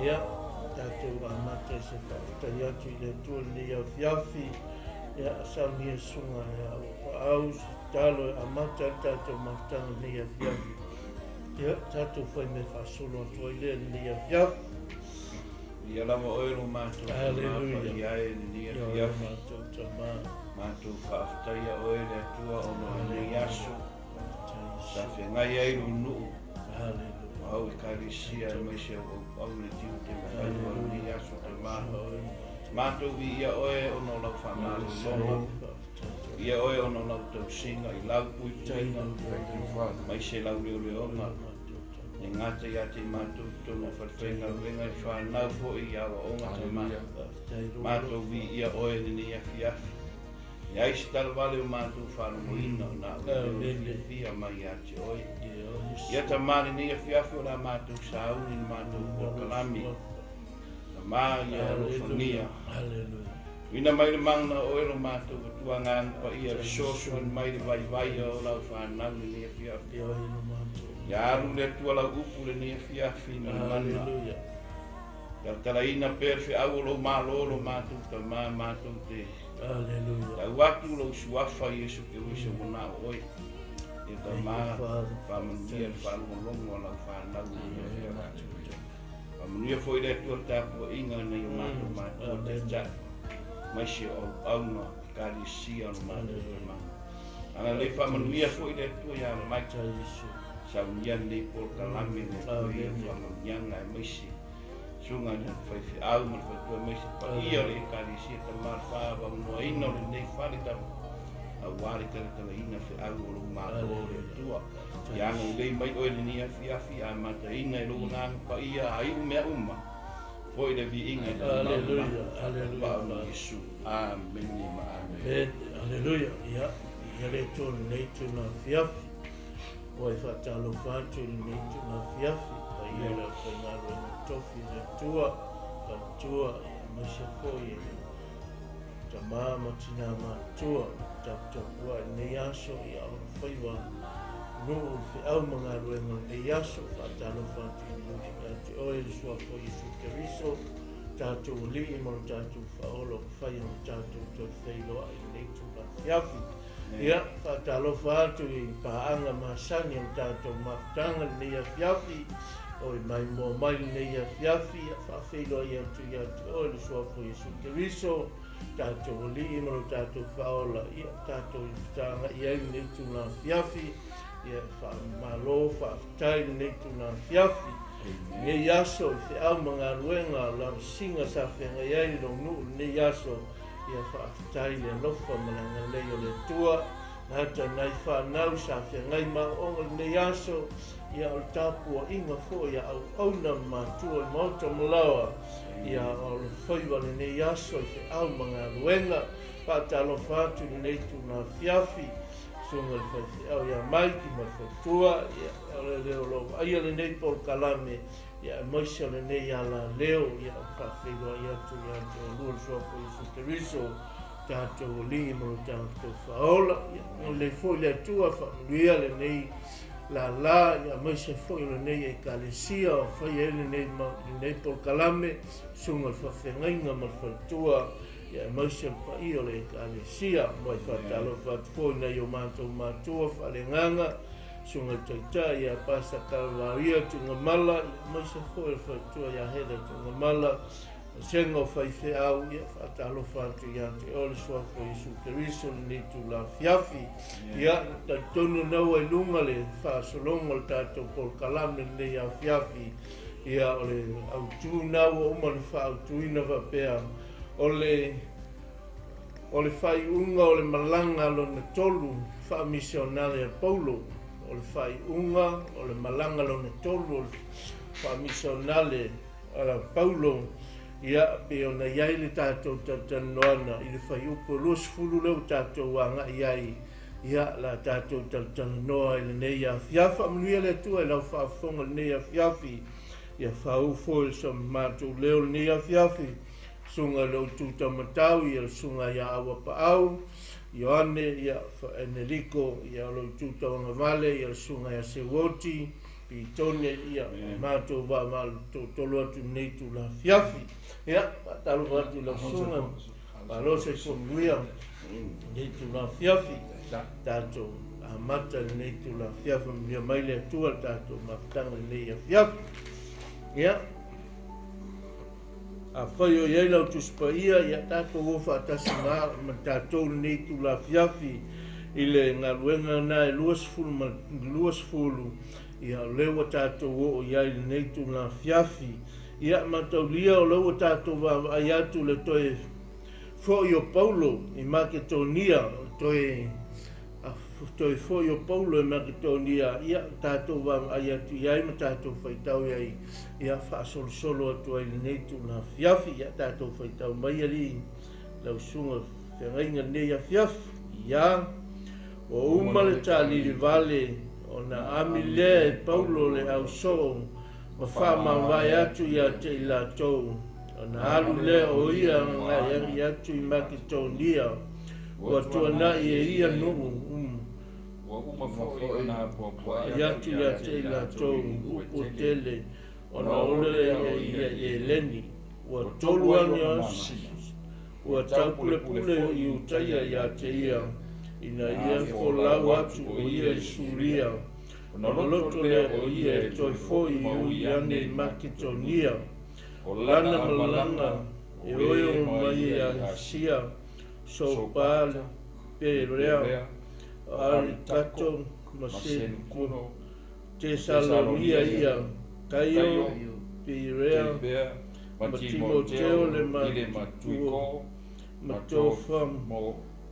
Ia, tātou amata se whakatai atu I le tua ni au fiafi. Ia, sauni e sunga e au talo e amata tātou matanga ni au fiafi. Ia, tātou whai me whasolo atu I le ni au fiafi. Ia lava oero mātou Hallelujah. ia e ni Ia, fiafi. mātou tamā. Mātou whaaftai a oere atua o no ni aso. Sa Hallelujah. whengai eiru nuu. Hallelujah. Au I karisia e mai se au le tiu te mahai o ni aso te maho. Mātou vi ia oe o no lau whamare lono. Ia oe o no lau tau singa I lau pui puinga. Mai se lau leo leonga. E ngata ia te mātou tono whawhenga wenga I whanau fo I awa onga te maha. Mātou vi ia oe ni afi afi. E aisi talwale o mātou whanamoina o nā ue le fia mai ati oe. Ia ta mani ni afi afi o nā mātou sauni ni mātou o kalami. Na mā ia rofania. Ina mai le mangna oe lo mātou katua ngang pa ia soso ni mai le vai vai o lau whanau ni afi afi. Ia alu le tua lau upu le ni afi afi na mana. Ia talaina perfe au lo malolo mātou ta mā mātou te. Ia watu lo suafa Yesu ke wisa mona oe. Ia ta mā whamanuia le whanongongo o lau whanau ni afi afi. Whamanuia fo I le tua tāpua inga nei o mātou mātou te tā. Mai se au no karisia no mātou te mā. Ana le whamanuia fo I le tua ia mai Sau nian ni por kalami ni kui whamanyanga e maisi. Sunga ni whaifi au ma whaitua maisi. Pa ia le karisia ta mar whaava unua ina le nei wharita. A wari tala ina whi au o lu mātou o le tua. Ianga ulei mai oe le ni afi afi a mata ina I lu ngang pa ia a iu mea uma. Foi le vi inga I le Hallelujah. Paulo Yesu. Amen. Amen. Hallelujah. Ia, ia le tōna nei tūna fiafi. Oi whatalo whātu ni tūna fiafi. Pa ia le whaingaru e na tofi le tua. Ka tua mai se koi e ta māma tina mātua. Tapua nei aso I au whaiwa. Nuu fi au mga ruenga nei aso. Whatalo whātu ni muti te oe sua ko Yesu Keriso. Tātou li I mono tātou whaolo whai o tātou tō whailoa I nei tūna fiafi. Ia, whatalo whātu I paanga mahasani o tātou mafutanga nei a fiafi. Oi mai mō mai nei a fiafi. Whawhailoa I atu I atu oe le sua ko Yesu Keriso. Tātou li I mono tātou whaola. Ia, tātou I whatanga I au nei tūna fiafi. Ia, whamalo, whawhitai nei tūna fiafi. Nei aso I te au mga ruenga la singa sa whenga iai lo nuu nei aso ia whaafitai le lofa malanga lei o le tua hata nai whanau sa whenga I maonga nei aso ia o tāpua inga fo ia au auna mātua I mauta malawa ia o le whaiwa le nei aso I te au mga ruenga whaatalo whātu nei tūna fiafi sunga le whaifi au ia mai ki mai whaitua ia le leo lo aia le nei por kalame ia moisa le nei ala leo ia whawhiroa ia tu ia tu lua soa po Yesu Keriso tātou li mo tātou whaola ia le foi le tua whamuria le nei la ia moisa foi le nei e kalesia o whai e le nei por kalame sunga le whawhengainga ma whaitua ia moisa pa i o le kalesia moi whatalo whatfoi nei o mātou mātua whalenganga sunga taita ia pasa kalwaria tunga mala mai se foi fatua ia heda tunga mala sengo fai au ia fatalo fatu ia te ole sua ko Yesu Keriso ni tu la fiafi ia ta tonu no e lunga le fa solongo tato por kalame ne ia fiafi ia ole au tu na o man fa au tu ina va pea ole Faaiuga o le malanga lona Tolu Faamisionare Paulo o le Faaiuga o le malanga lona Tolu Faamisionare ala Paulo ia pe ona iai le tātou tatanoana I le Faaiuga losfulu leu tātou anga iai ia la tātou tatanoa I le nei a fiafa manuia le tua I lau whaafonga le nei a fiafi ia whaufo I sa mātou leo le nei a fiafi sunga lo tuta matau ia sunga ia awa paau Ioane ia Enrico ia lo tuta ona vale ia sunga ia Sewoti pi tone ia mātou wā malu tolu atu nei tu la fiafi. Ia, talo atu la sunga, palo se fonguia, nei tu la fiafi, tātou a mata nei tu la fiafi, mia maile atua tātou mafutanga nei a fiafi. Ia, a whai o iei lau tuspa ia tātou ofa atasi ma tātou nei tu la fiafi, i le Galuega na e luas fulu ia lewa tātou o iai nei tu la fiafi. Ia mataulia o lewa tātou wa ai atu le toe foi o Paulo i Maketonia, toe foi o Paulo i Maketonia, ia tātou wa ai atu iai ma tātou whaitau iai, ia whaasolo atu ai nei tu la fiafi, ia tātou whaitau mai ali, lau sunga whengainga nei a fiafi, ia o umale tālili vale, o na amile e Paulo le au so, ma whama vai atu ia te i la tau, o na alu le o ia ngai atu i Maketonia, o atua na i e ia nungu, Wa uma fo na po ia tu ia te i la tau, o tele, o na ole ia e leni, o tolu ani asi, o tau pule i utaia ia te ia, ina ia folau atu o ia i suria, o loto le o ia e toi foi o ia ne Maketonia, o lana malanga e oio mai a sia, so pale, pe rea, ari tato, masen kuno, te salonia ia, kaio, pe rea, matimoteo le matuiko, matofam,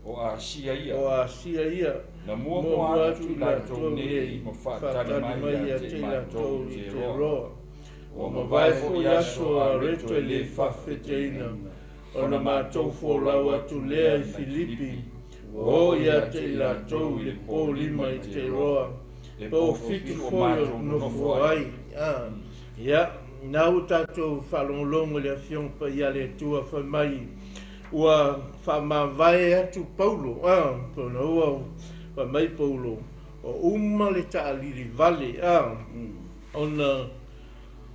o a sia ia na mua atu la tau nei ma whaatani mai a te la tau i te roa o ma vai fo yaso a reto e le whawheteina o na mātou fo lau atu lea i Filipi o ia te la tau i le pō lima i te roa pō fitu fo no fo ai ia nau tātou whalongolongo le afiong pa ia le tua whamai ua whamawai atu Paulo, pona ua whamai Paulo, o umale tālili vale,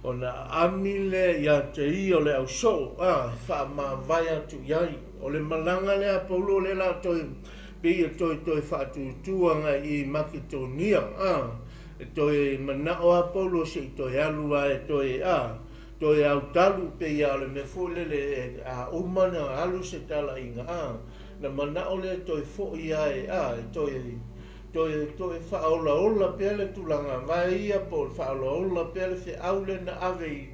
ona amile ia te i o le au so, whamawai atu iai, o le malanga lea Paulo le la toi, pia toi whaatu tuanga i Maketonia, e toi manao a Paulo se toi alua e toi toi au talu pe ia le me folele a umana alu se tala inga na mana ole toi fo ia toi faola ola pele tulanga vai ia por faola ola pele fe aule na ave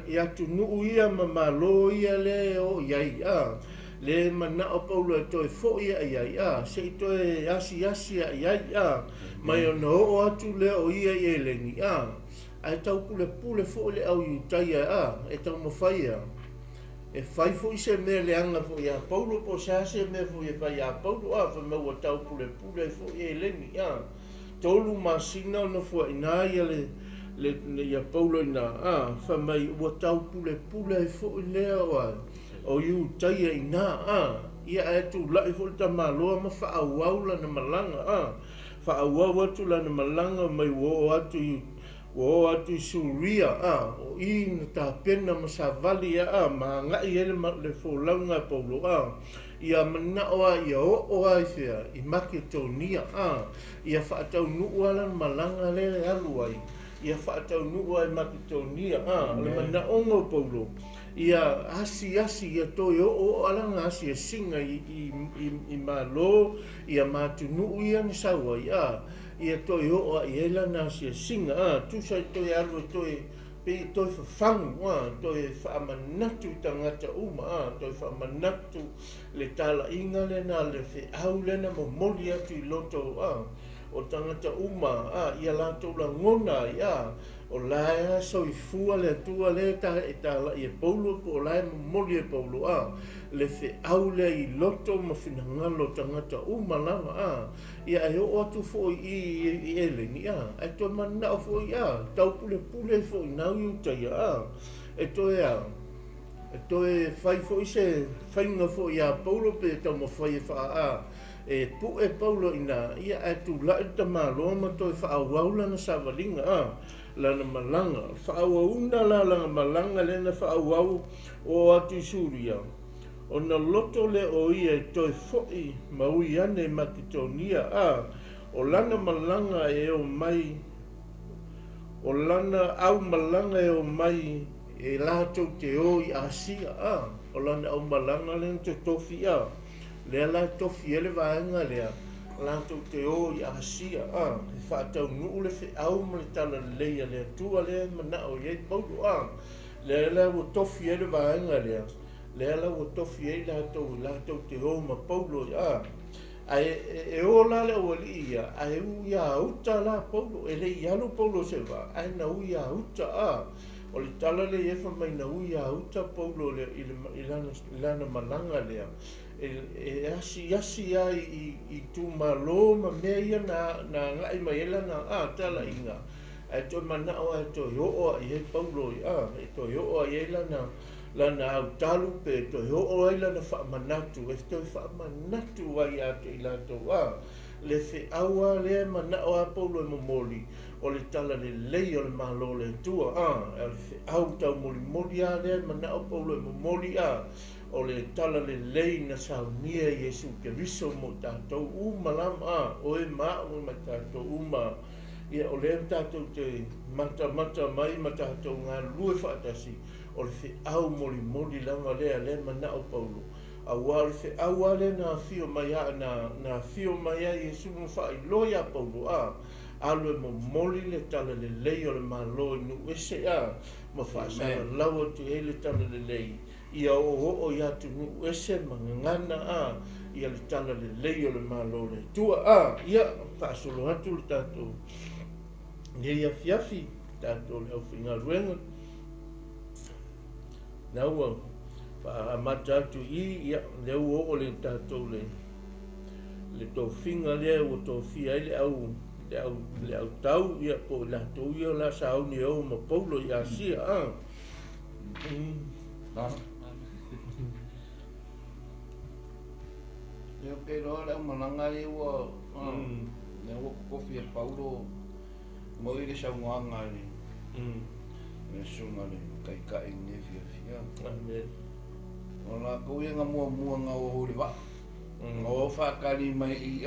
i atu nu ia mamalo ia le o ia le mana o Paulo toi fo ia se toi asi ia mai ono o atu le o ia lengi ai tau pule fo le au utaia e tau mawhaia e whai fo i se mea le anga fo ia Paulo po sa se mea fo ia whai a Paulo fa mau tau pule fo i lengi Tolu masina no fo ina ia le ia Paulo ina fa mai ua tau pule fo i lea o i utaia ina ia e tu lai fo ta maloa ma wha auaula na malanga wha auau atu la na malanga mai wo o atu suria o ina ta pena ma sa vali ma ngai ele le fo launga Paulo ia mana ia o ai fea i Maketonia ia whaatau nuua malanga le alu ai ia whaatau nuua i Maketonia le mana ongo Paulo ia asi ia toi o alanga asi singa i malo ia matunu ia ni sawa ia toi o ia lana asi singa tu sai toi alu toi pe toi fangu toi whaamanatu tangata uma toi whaamanatu le tala inga le na le fe au le na momoli atu i loto o tangata uma ia lato la ngona o laia soifua le atua le tala i Paulo po o laia momoli e Paulo le fe au le i loto ma finangalo tangata uma lava ia e o atu fo i eleni e toi manao fo tau pule fo i nau iutai e toi fai fo i se whainga fo i Paulo pe tau ma whai e pu e Paulo ina ia e tu la ta malo ma to fa aula na savalinga lana malanga fa auna la malanga le na fa au o atu suria ona loto le o ia to foi maui ane makitonia o lana malanga e o mai o lana au malanga e o mai e lato te o i asia o lana au malanga le te tofia le la tofi ele vaenga le lato te o i asia e whaatau nuu le fe au ma le tala leia le tua le mana o iei Paulo le la o tofi ele vaenga le la o tofi e lato te o ma Paulo e o la le o li ai u ia uta la Paulo ele ialu Paulo se va ai na u ia uta o le tala le efa mai na u ia uta Paulo le ilana malanga le e asi ai i tu malo ma mea ia na ngai mai ela na tala inga e to mana o e to yo o i Paulo e to yo o i lana au talu pe to yo o i lana fa manatu e to fa manatu ai a te ila to le fe aua le mana o a Paulo e momoli o le tala le lei o le malo le tua e le fe au tau moli a le mana o Paulo e momoli o le tala le lei na saunia Yesu ke riso mo tātou umalam o e o ma tātou uma ia o le tātou te mata mai ma tātou ngā lue whaatasi o le fe au moli langa le mana o Paulo a wale fe au ale na fio mai na fio mai Yesu mo whai loia Paulo alo mo moli le tala le lei o le malo nu ese mo whaasara lawa te ele tala le lei ia o ia tu nu ese mangana ia le tala le lei o le malo le tua ia whaasolo hatu le tātou ia fiafi tātou le au whinga ruenga naua amata atu ia leu o le tātou le tō whinga lea o tō fia le au tau ia po la tō ia la sauni au ma Paulo i Asia Yo ke ro le malanga le wa ne wo kofi e Paulo mo i le saunga le me sunga le kai ne fia amen ona ko ia mua nga o le wa o fa kali mai i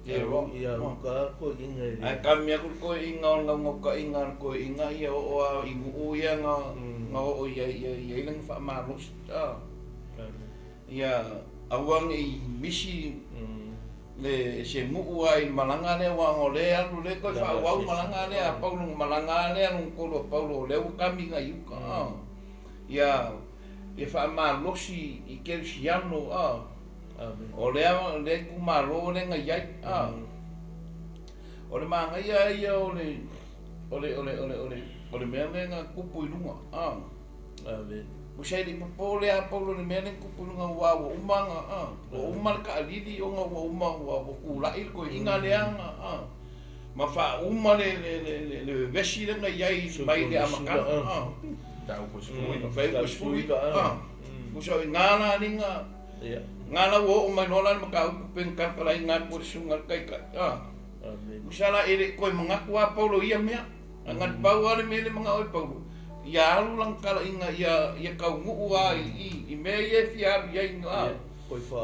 te ro ia ka ko inga ai kamia ko inga nga ka inga ko inga ia o ingu ia nga o ia lang fa malos ia awang i misi le se mu ai malanga le wa ngole alu le ko fa wa malanga le a Paulo malanga le un ko Paulo le kami nga yuka ia e fa malosi i kelsiano o le ku malo le nga yai o le manga ia o le mele nga kupu ilunga amen Usai di popole a Paulo le mele kupu ilunga wa umanga o umal ka alili o nga wa kulai ko inga leanga ma fa le vesi le nga yai bai le amaka tau ko skui Musa ngala ninga ngala wo mai lolan maka pen ka kala inga por sunga kai Musa la ele ko mengaku a Paulo ia mea ngat bawa le mele mga oi Paulo ia lu lang kala inga ia kau ngu i me ye fia ia inga ko fa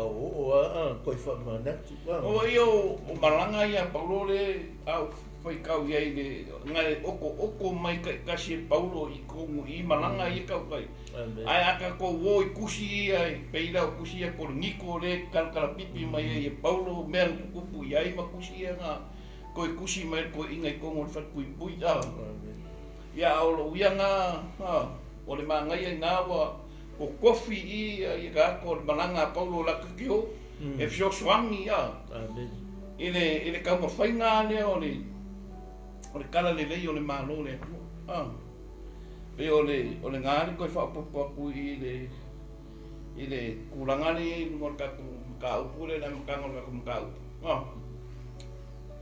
manatu o io o malanga ia Paulo le au foi kau ia le ngai oko mai kasi Paulo i ko i malanga i kau kai ai aka ko wo i kusi ai peila kusi e por niko le kala pipi mai e Paulo mel kupu ia ma kusi nga ko i kusi mai ko ingai ko ngol fat pui ia o ia nga o le manga ia nga wa o kofi i ka ko malanga Paulo la kio e fio swangi ia ele ka mo fainga le o le kala le lei o le malo le pe o le ngari ko fa popu i le kulanga le ngor ka upule na ka ngor ka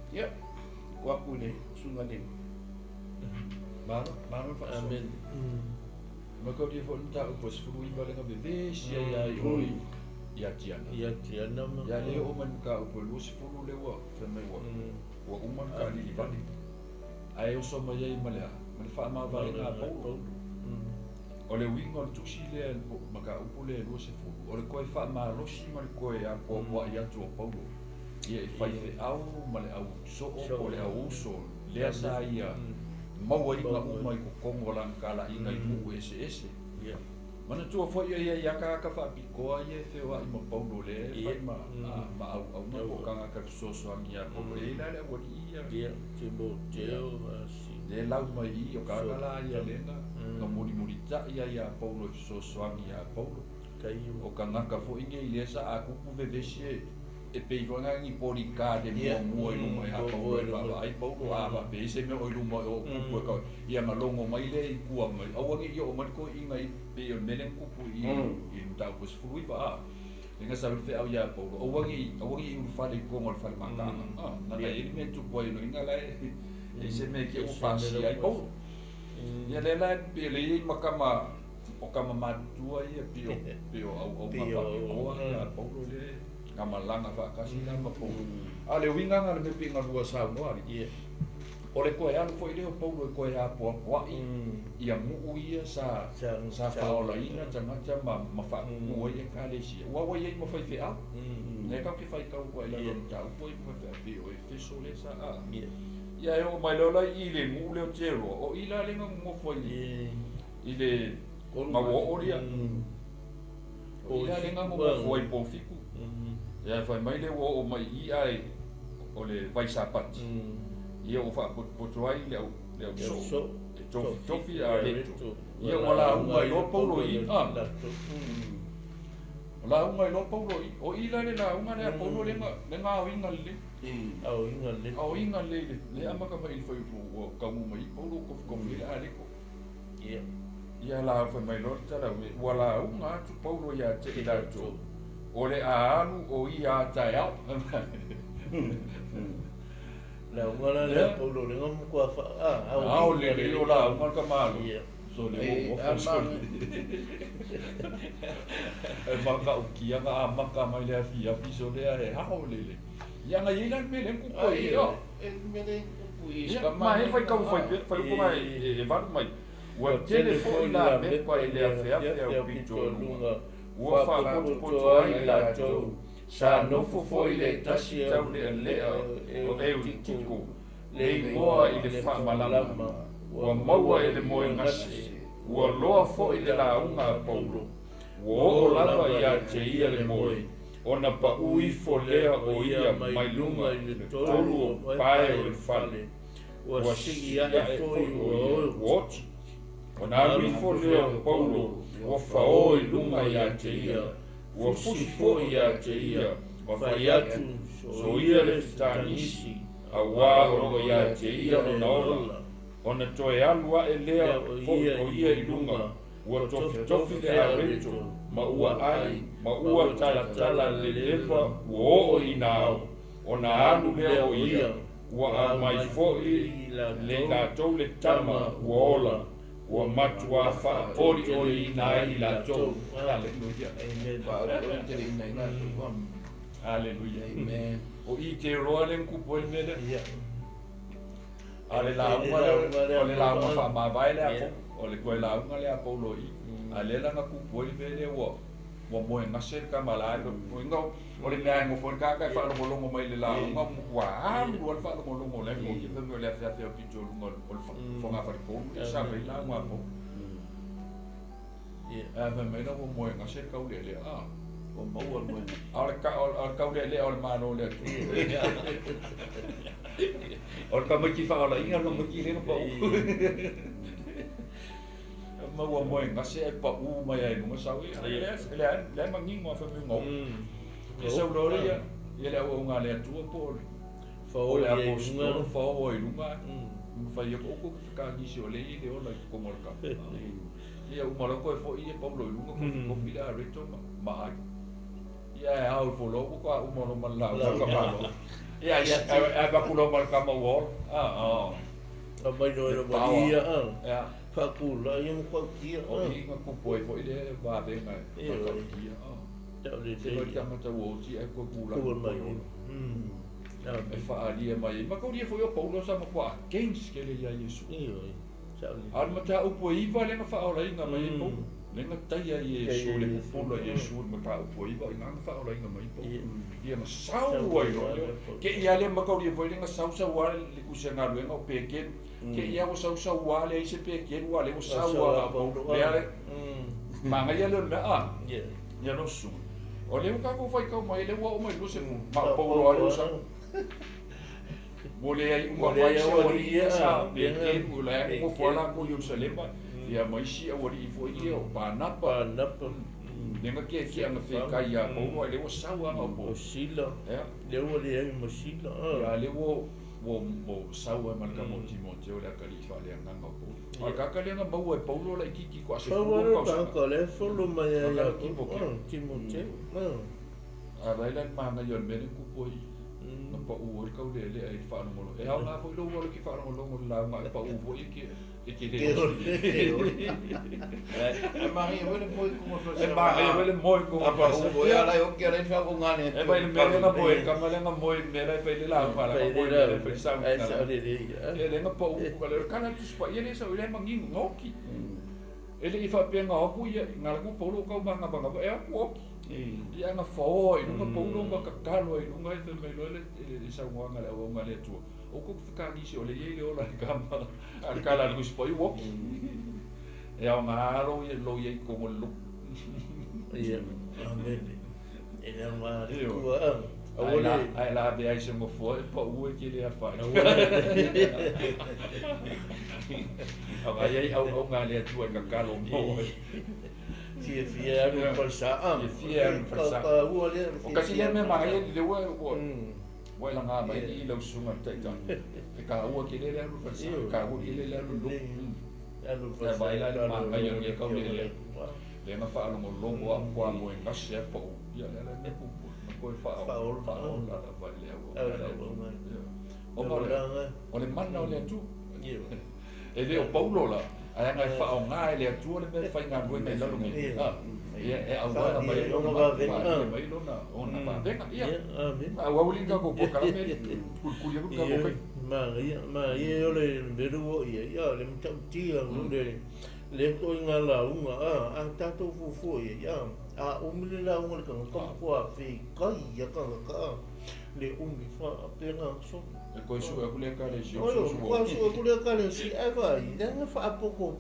ya ko apule sunga le Mano fa amen ma ko di fon ta ko sfuru i bale nga beve sia ya i ia tiana ia tiana ma ia le o man ka o lu si fulu le wa fa me wa uma ka ni vali ai o so mai ai male ma fa ma va na Paulo o le wingo tu si le ma ka o le lu si fulu o le ko fa ma lo si ma ko ia po wa ia tu Paulo ia fa fe au ma le au so o le au so le sa ia mau ai nga uma i ko kongo lang kala inga i mu ese mana tua foi ia ka fa piko ia fe wa i mo Paulo le fa ma au ma ko kanga ka so angia ko le le wa ia te mo teo si le lau mai i o ka la ia le na muri ta ia Paulo so angia Paulo kai o kanga ka fo inge ile sa aku ku vevesie e pe vanga ni polika de mo i mo ia Paulo ai Paulo ava pe se me o lumo o ku ko ia malongo mai le i ku mai au ngi yo man ko inga i pe o melen ku i ta pos fui ba nga sa fe au ia Paulo au ngi u fa de ko mo fa manga na le i me tu po no inga la e se me ke o fa si ai Paulo ia le la pe le i makama o kama matua ia pe o au ma fa ko ia Paulo le ngamalanga fa kasi na mapo ale winga nga me pinga lua sa no ali ole ko ya foi le Paulo ko ya po ia mu ia sa fa ola ina tanga ma fa mo ia ka le si wa ia mo fa fe a ne ka ki fa ka ko ila no ta po mo fa pe o fe so le sa a ia o mai lo la i le mu le tero o ila le mo foi ile ma wo oria o ila le mo foi po fiku ia fai mai le o mai i ai o le vai sapat ia o fa po trai le so tofi a le ia wala mai lo Paulo i la unga lo Paulo i o ila le la unga le Paulo le nga o inga le au inga le ama ka mai fai o ka mu mai Paulo ko le ale ko ia la fai mai lo tala wala unga tu Paulo ia te ila to ole aanu o ia tai au la ngala le Paulo le ngam ko fa au le o la ngal ka malo so le o so e maka o kia nga maka mai le fi so le e ha o le ia nga ila me le ku ko io me le ku i ska mai fai ka fai ko mai e va mai o telefone la me ko ile a fe o pito lunga ua whakapotopoto ai la tau sa nofo foi le tasi tau le o tiko le moa i le whamalama ua maua i le moe ngasi ua loa foi le launga Paulo ua o lava i a te ia le moe ona pa ui fo lea o ia mai lunga i le tolu o pae o le whale ua sigi a e foi o oti ona ui fo lea o Paulo ua whao i lunga i a te ia, ua fusi fo i a te ia, wa whai atu so ia le tanisi, a wā o i a te ia o na ola, ona toe alua e lea fo o ia i lunga, ua tofi le a reto, ma ua ai, ma ua tala le lepa, ua o i nao, ona anu lea o ia, ua a mai fo i le la tau le tama, ua ola, ua matua fa ori nai la tau. Hallelujah. Amen. Wa o te ina ina tu. Hallelujah. Amen. O i te roa le kupo le mele. Ale la uma fa ma vai le apo. O le koe la unga le apo lo i. Ale la nga kupo le mele wa mo nga ser ka malai ko inga o le ngai mo fon ka fa lo mo mai le la unga wa lo fa lo mo le ko ki me le fa fa pito lo fo nga fa ko sa ve la nga po ava me no mo nga ser ka le o mo o mo al ka le al ma no le o ka mo ki fa la inga no mo ki le po ma wa mo nga se pa u mai ai no sa wi le mangi mo fa mi ngo ke se lo ya le o nga le tu po fa o le apostolo fa o i lunga fa yo ko ka ni se o le i de o la ko mo ka ia o mo ko fo i Paulo i lunga ko fila reto ma ia au fo lo ko o mo ma la ka ma ia ia ba ku lo ma ka ma wo mai no era ia Fakula yung o i nga ku poi fo i le va de nga kia Se lo chiama tawoti e ko kula. Ko mai. E whaalia mai. Ma kau lia foi o Paulo sa makua against ke le ia Yesu. Ar mata upo iwa lenga whaorainga mai e Paulo. Lenga taia Yesu le kupula Yesu mata upo iwa inga whaorainga mai e Paulo. Ia ma sau ai lo. Ke ia le makau lia foi lenga sau wale le kusenga luenga o peken. Ke ia o sau wale i se peken wale o sau wale Paulo. Leale. Manga ia le mea. Ia no su. O le ka ko fai ka mai le wa o mai lo se ma Paulo alo sa. Boleh ai uma mai se o ia sa pe ke mulai mo fola ko Yerusalem ia mai si o ri fo ia o panapa nenga ke anga fe kai ya Paulo le o sawa ma po sila le o le ai mo sila ya le o sawa man ka mo Timoteo la kalifa le anga ma po al ka ka le anga ba o Paulo la ki ko se ko ka le folo mai ya Timoteo a vai la ma na yo me ku po no pa u kau le ai fa no mo e ha nga fo lo mo ki fa no mo la ma pa u fo ki le e mai wele moi como to e mai wele moi como pa u fo ya la o que era fa con ngane e vai me na moi ka ma le nga moi me la fa le la para ka moi le fa sa e le nga pa u ka le kana tu spa ye le sa le mangi ngoki e le fa pe nga o ia nga ku Paulo ka ma nga ba e ku ia nga fo i nunga Paulo ba ka kalo i nunga e me lo le sa nga le o nga le tu o ko ka ni se o le ye o la ka ma al kala ku spa i wo e o nga ro ye lo ye ko mo lu ia amen e le ma ku ai la be ai se mo fo e pa u e ki le fa ai au nga le tu e ka kalo mo Fia no pasar. Fia no pasar. O kasi le me mai le wa la nga mai i lo sunga tai ta. E ka u ki le no pasar. Ka u ki le no lu. Alo pasar. Vai la ma ka yo ye ka le. Le na fa no mo longo a kwa mo en kasi pa u. Ya le ne pu. Ko fa la va le. O o le mana o le tu. E le o Paulo la. Ai ngai fa o ngai le tu le me fa nga ngoi me lo ngi e au va mai lo va mai lo na ona va venga ia a wa uli ka ko ka me ku ya ka ko ma ia le beru ia le mta tia no le ko nga la unga a ta to fu ia a umile la unga ka ko a fi kai ya ka le umi fa pena so ko su e kule ka le si ko su e kule ka le si e vai denga fa pouco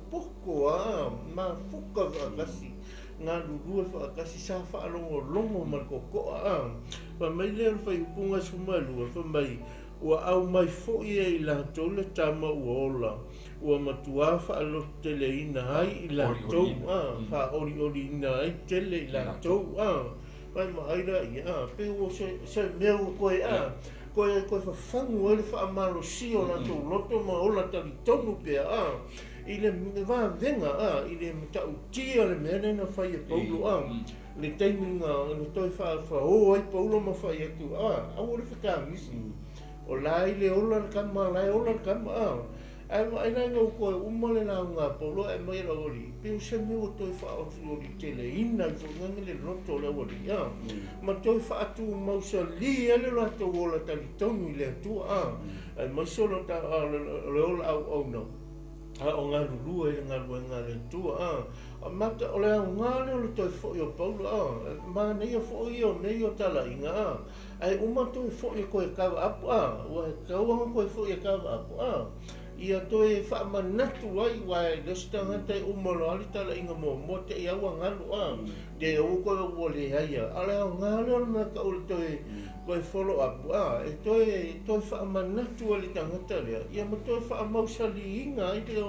ma fuka kasi nga lulu fa kasi sa fa longo mal ko fa mai le fa ipunga sumalu fa mai wa au mai fo i la tole tama uola wa matua fa lo tele ina ai la to fa ori ina ai tele la to vai mai la ia pe o se meu ko ko fa fangu ele fa amalo si o na to loto ma o la tali tonu pe ile va venga ile ta utia le mene na fa e Paulo le taiminga le toi fa o ai Paulo ma fa e tu a o le fa misi o la ile o la kama ai na ngo ko umole na nga Paulo e mai la ori pe se me o toi fa o ri tele ina fo ngale roto la ori ma toi fa tu mausali ele la to ola tali tonu le tu ai mai solo ta le ola au no o nga lulu e nga le tu ma ta o le nga le toi fo yo Paulo ma nei fo yo nei o tala inga ai uma toi fo yo ko ka apu wa ka wa ko fo yo ka apu ia toe fa manatu ai wai lestanga te umolo ali tala inga mo te ia wa ngalu de o ko o le ia ala ngalo na ka o toe ko follow up e toe fa manatu ali tanga tala ia mo toe fa mausali inga i te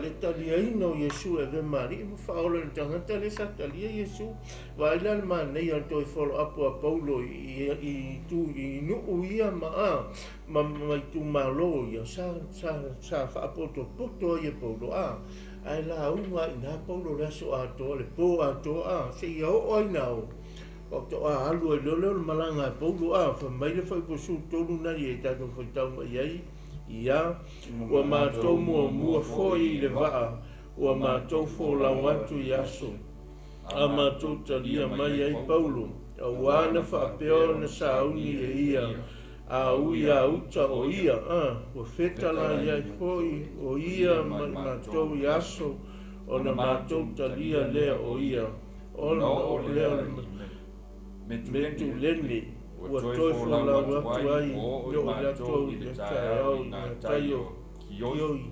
le tali ai no Yesu e ve mari mo fa o le tanga tala sa tali Yesu vai la ma nei toe follow up a Paulo i tu i no ia ma mai tu malo ia sa fa poto e Paulo ai la unga ina Paulo la so ato le po ato se ia o ai nao o to alu e lolo malanga Paulo fa mai le fa ko su Tolu na ia ta to fa tau ai ia o ma to mo foi le va o ma to fo la watu ia so ama tutalia mai ai Paulo awana whaapeo na sauni e ia a uia uta o ia o fetala ia hoi o ia matou i aso o na matou talia lea o ia o lea metu leni ua toi whalau atu ai o la tou i tai au na tai o kioi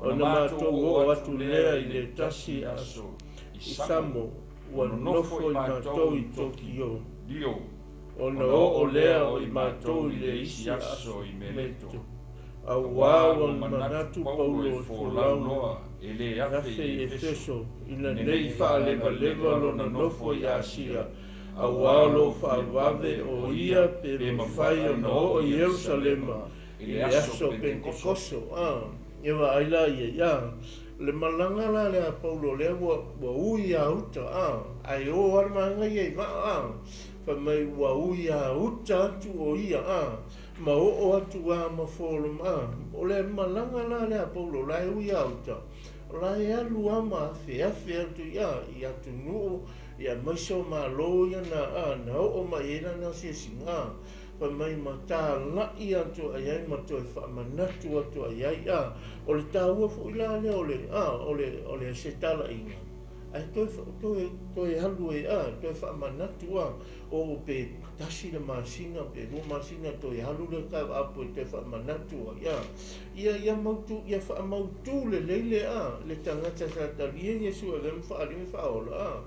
o na matou o atu lea i le tasi aso i samo ua nofo i matou i toki o ona o lea o i matou i le isi aso i meto au o manatu Paulo i whalau e le afe i Efeso ina nei whaaleva lona nofo i Asia au lo whaavave o ia pe mawhai o na o i Jerusalema i le aso Pentekoso Ewa aila ia le malanga la le Paulo le wa ui a uta ai o armanga ia fa mai wa ui a uta tu o ia ma o atu ma folo o le malanga la le Paulo la ui a uta la ia lua ma fe tu ia tu no ia mai so ma lo ia na o ma ina na se singa pa mai mata la ia tu ai ma tu fa manatu tu ai o le tau fo ila le o le se tala inga ai to halu to fa manatu o pe tasi le masina pe no masina to halu le ka apo te fa manatu ia mautu ia fa mautu le le tangata sa talia Yesu le fa ali fa ola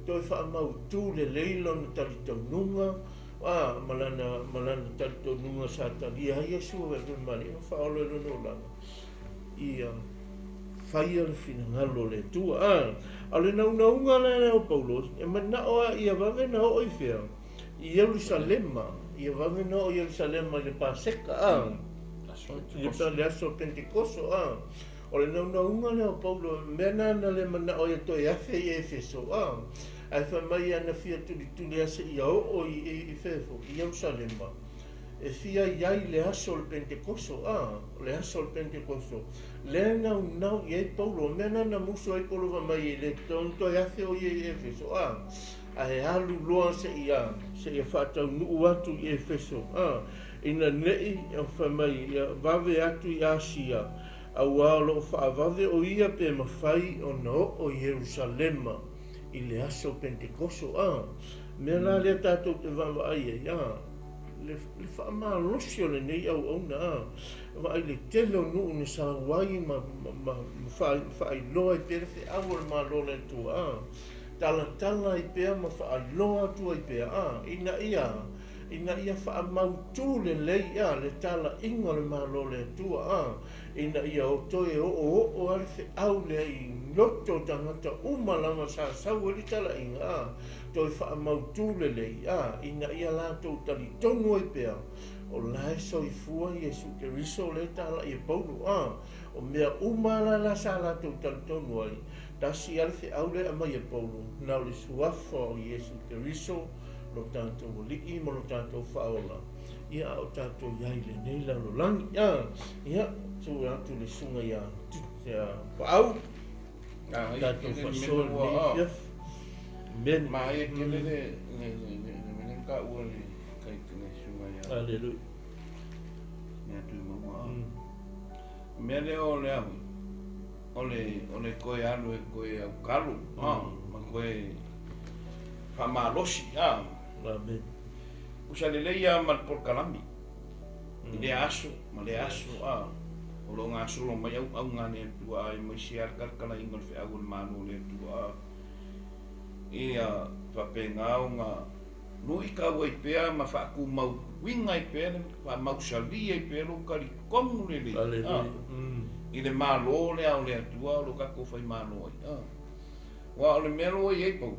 to fa mautu le leilon talito nunga malana talito nunga sa talia Yesu le mali fa ola no la ia faia le fina ngalo le tua ale naunga le o Paulo e mana o ia vave na o ifea i Jerusalema ia vave na o Jerusalema le paseka le aso Pentekoso o le naunga le o Paulo mena na le mana o ia to ia fe i Efeso ai fa mai ana fia tuli ase ia o i fefo i Jerusalema e fia iai le aso le Pentekoso le aso le Pentekoso le nau i Paulo mena na muso ai Paulo mai le tonto ia fe o i Efeso ai alu loa se ia whatau nuu atu i Efeso ina nei fa mai vave atu i Asia au lo whaavave o ia pe mawhai o no o Jerusalema i le aso Pentekoso mena le tatou te vava ai le whaamalosi o le nei au auna ai le telo nuu ni sa wai ma whaailoa i pere whi awa le malo le tua tala i pere ma whaailoa tua i pere ina ia whaamautu le lei le tala inga le malo le tua ina ia o toe o ale whi au le i noto tangata umalama sa sau li tala inga toi whaamautu le lei ina ia lātou tali tonu i pere o lai soifua Yesu Keriso le tala i Paulo o mea umala la sa lātou tali tonu ai tasi ale whi au le ama i Paulo nau le suafa o Yesu Keriso lo tātou li'i mo lo tātou whaola ia o tātou iai le nei lalo langi ia tu atu le sunga ia whaau tātou whasol nei fiaf men ma e kele le ka ua le kai tene sunga ia Hallelujah me atu mama me le o le ahu o le koe anu e koe au kalu ma koe whamalosi amen usa le leia ma por kalami le aso ma le aso o lo ngā solo mai au ngane tua ai mai siar kalkala ingon fe agul manu le tua ia whapenga o ngā nui ka wai pēr ma whaaku mau winga i pēr ma mau sali i pēr o kari kongu le le i le malo le au le atua o lo kako whai malo ai wa o le mero ai ei pau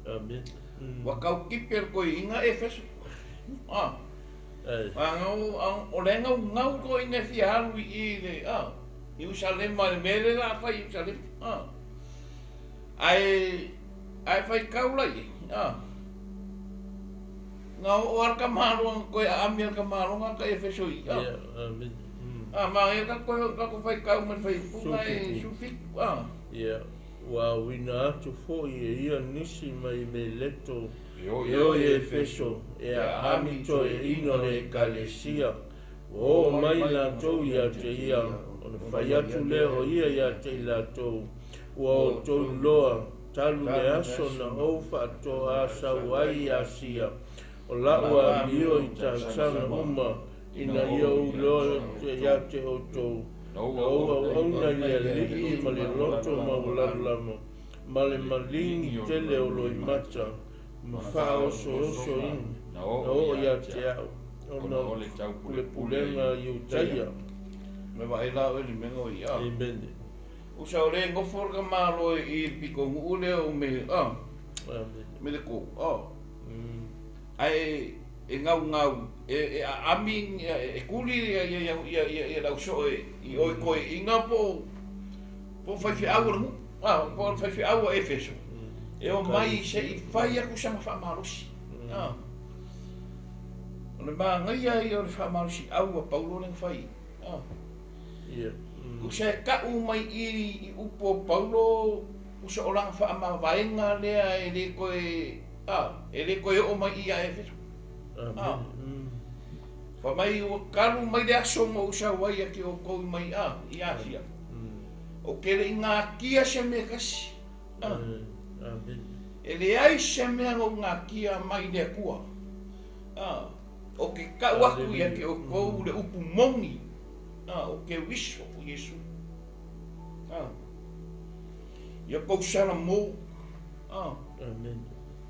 amen wa kau kiper ko inga e fesu o le ngau ko inga fialu i le i usalema le mele la fai usalema ai fai kaula i nga o arka malo ko ami arka malo nga ka e fesu i ma e ka ko fai kau man fai punga e sufik Wa wina atu fo ia nisi mai me leto. Io e feso e a amito e ino le kalesia. O mai la tau ia te ia. O le whaiatu leo ia ia te la tau. O tau loa. Talu le aso na oufa ato a sawai a sia. O laua mio i tansana uma. Ina ia u loa te ia te o tau. O auna ia liki ma le loto maulalamo. Ma le malingi tele o loi mata. Ma wha oso in. Na o ia te au. O na kule pulenga i utaia. Me wa ila o li mengo i a. Amen. Usa o le ngofo ka malo i piko ngule o me me le ko ai e ngau e ami e kuli e la so i o ko inga po fai aur mu po fai aur e feso e o mai se i fai ku sama fa malusi le ba ngai ai o fa malusi au Paulo le fai Usa ka mai i upo Paulo usa orang fa ma vaenga lea ele koe o mai i a Efeso. Fa mai o kalu mai de aso mo usa wai ki o ko mai i Asia. O kere ngā kia se me kasi. Ele ai se me ngā kia mai de kua. O ke ka waku ia ki o ko le upu mongi. O ke wiso o Yesu. Ia kou sana mō.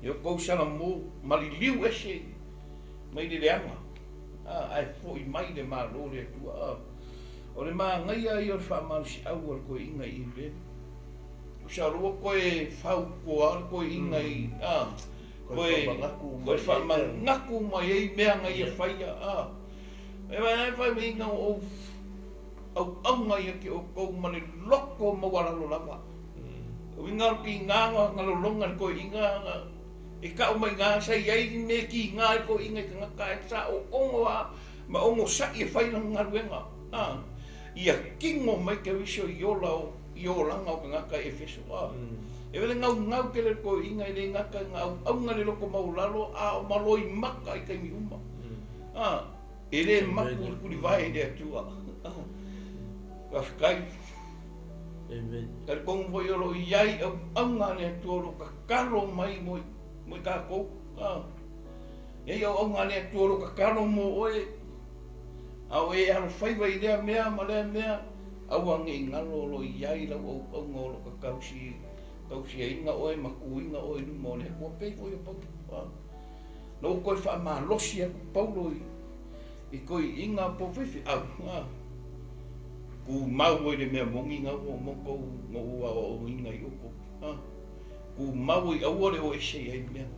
Ia kou sana mō. Mali liu ese. Mai le leanga. Ai fo i mai le malo le tua. O le maa ngai ai o whamarusi au al koe inga i le. O sa roa koe whau koa al koe inga i. Koe whamangaku mai ei mea ngai e whaia. E whai me inga o au ngai ki o kou mani loko mawalalo lava. O inga ki nganga ngalolonga ko inga e ka o mai ngā sai ai me ki ngā ko inga ka ngaka e sa o ongo ma ongo sa i whai na ngaruenga. Ia kingo mai ke wiso i o langa o ka ngaka e feso. E wele ngau ke le ko inga i le ngaka au ngale loko maulalo o maloi maka i kai miuma. E le maku kuri vai de atua. Kai. Amen. Kar kong voi lo iai au ngane toro ka karo mai moi ka ko. E yo au ngane toro ka karo mo oe. Au e alo fai vai idea mea male mea. Au ange ngalo lo iai la au ngolo ka kausi inga oe maku inga oe nu mo le ko pe foi pa. No ko fa ma losia Paulo i ko inga po fifi au. Ku mau i le mea mongi ngau o moko ngau o inga i oko. Ku mau i awore o ese i mea.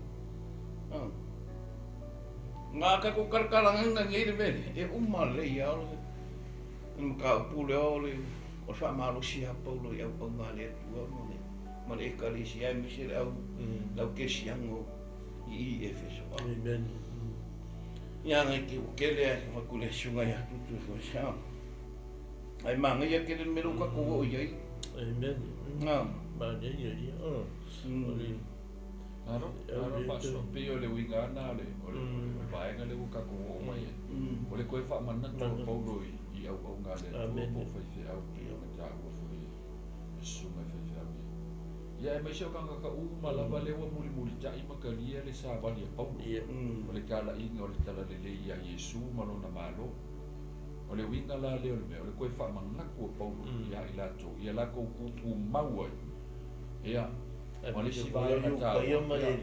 Ngā ka ko karkaranga ngai le mea, e umalei a ole. Ka upule a ole, o wha marosi a Paulo i au ngale atua mone. Mane e karisi ai misere au, lau kesi ango i Efeso. Amen. Ia ngai ki ukele a whakule sunga i atutu fo siao. Ai manga ia kere mero ka ko o iai. Amen. Ba de ia. Aro paso pio le winga na le. Vai nga le ka ko o mai. O le koe fa mana to Paulo i au ngale. Amen. Po fa fe au ki o ta ko foi. Yesu mai fe fe au. Ia mai se ka ka u malava le wa muli tai makalia le sa vali Paulo. O le kala inga o le tala le ia Yesu malona malo. O le winga la leo le mea, o le koe whamangaku o Paulo ia i lato, ia lako kuku mau ai. Ia, ma le si vai na tā ua. Ma le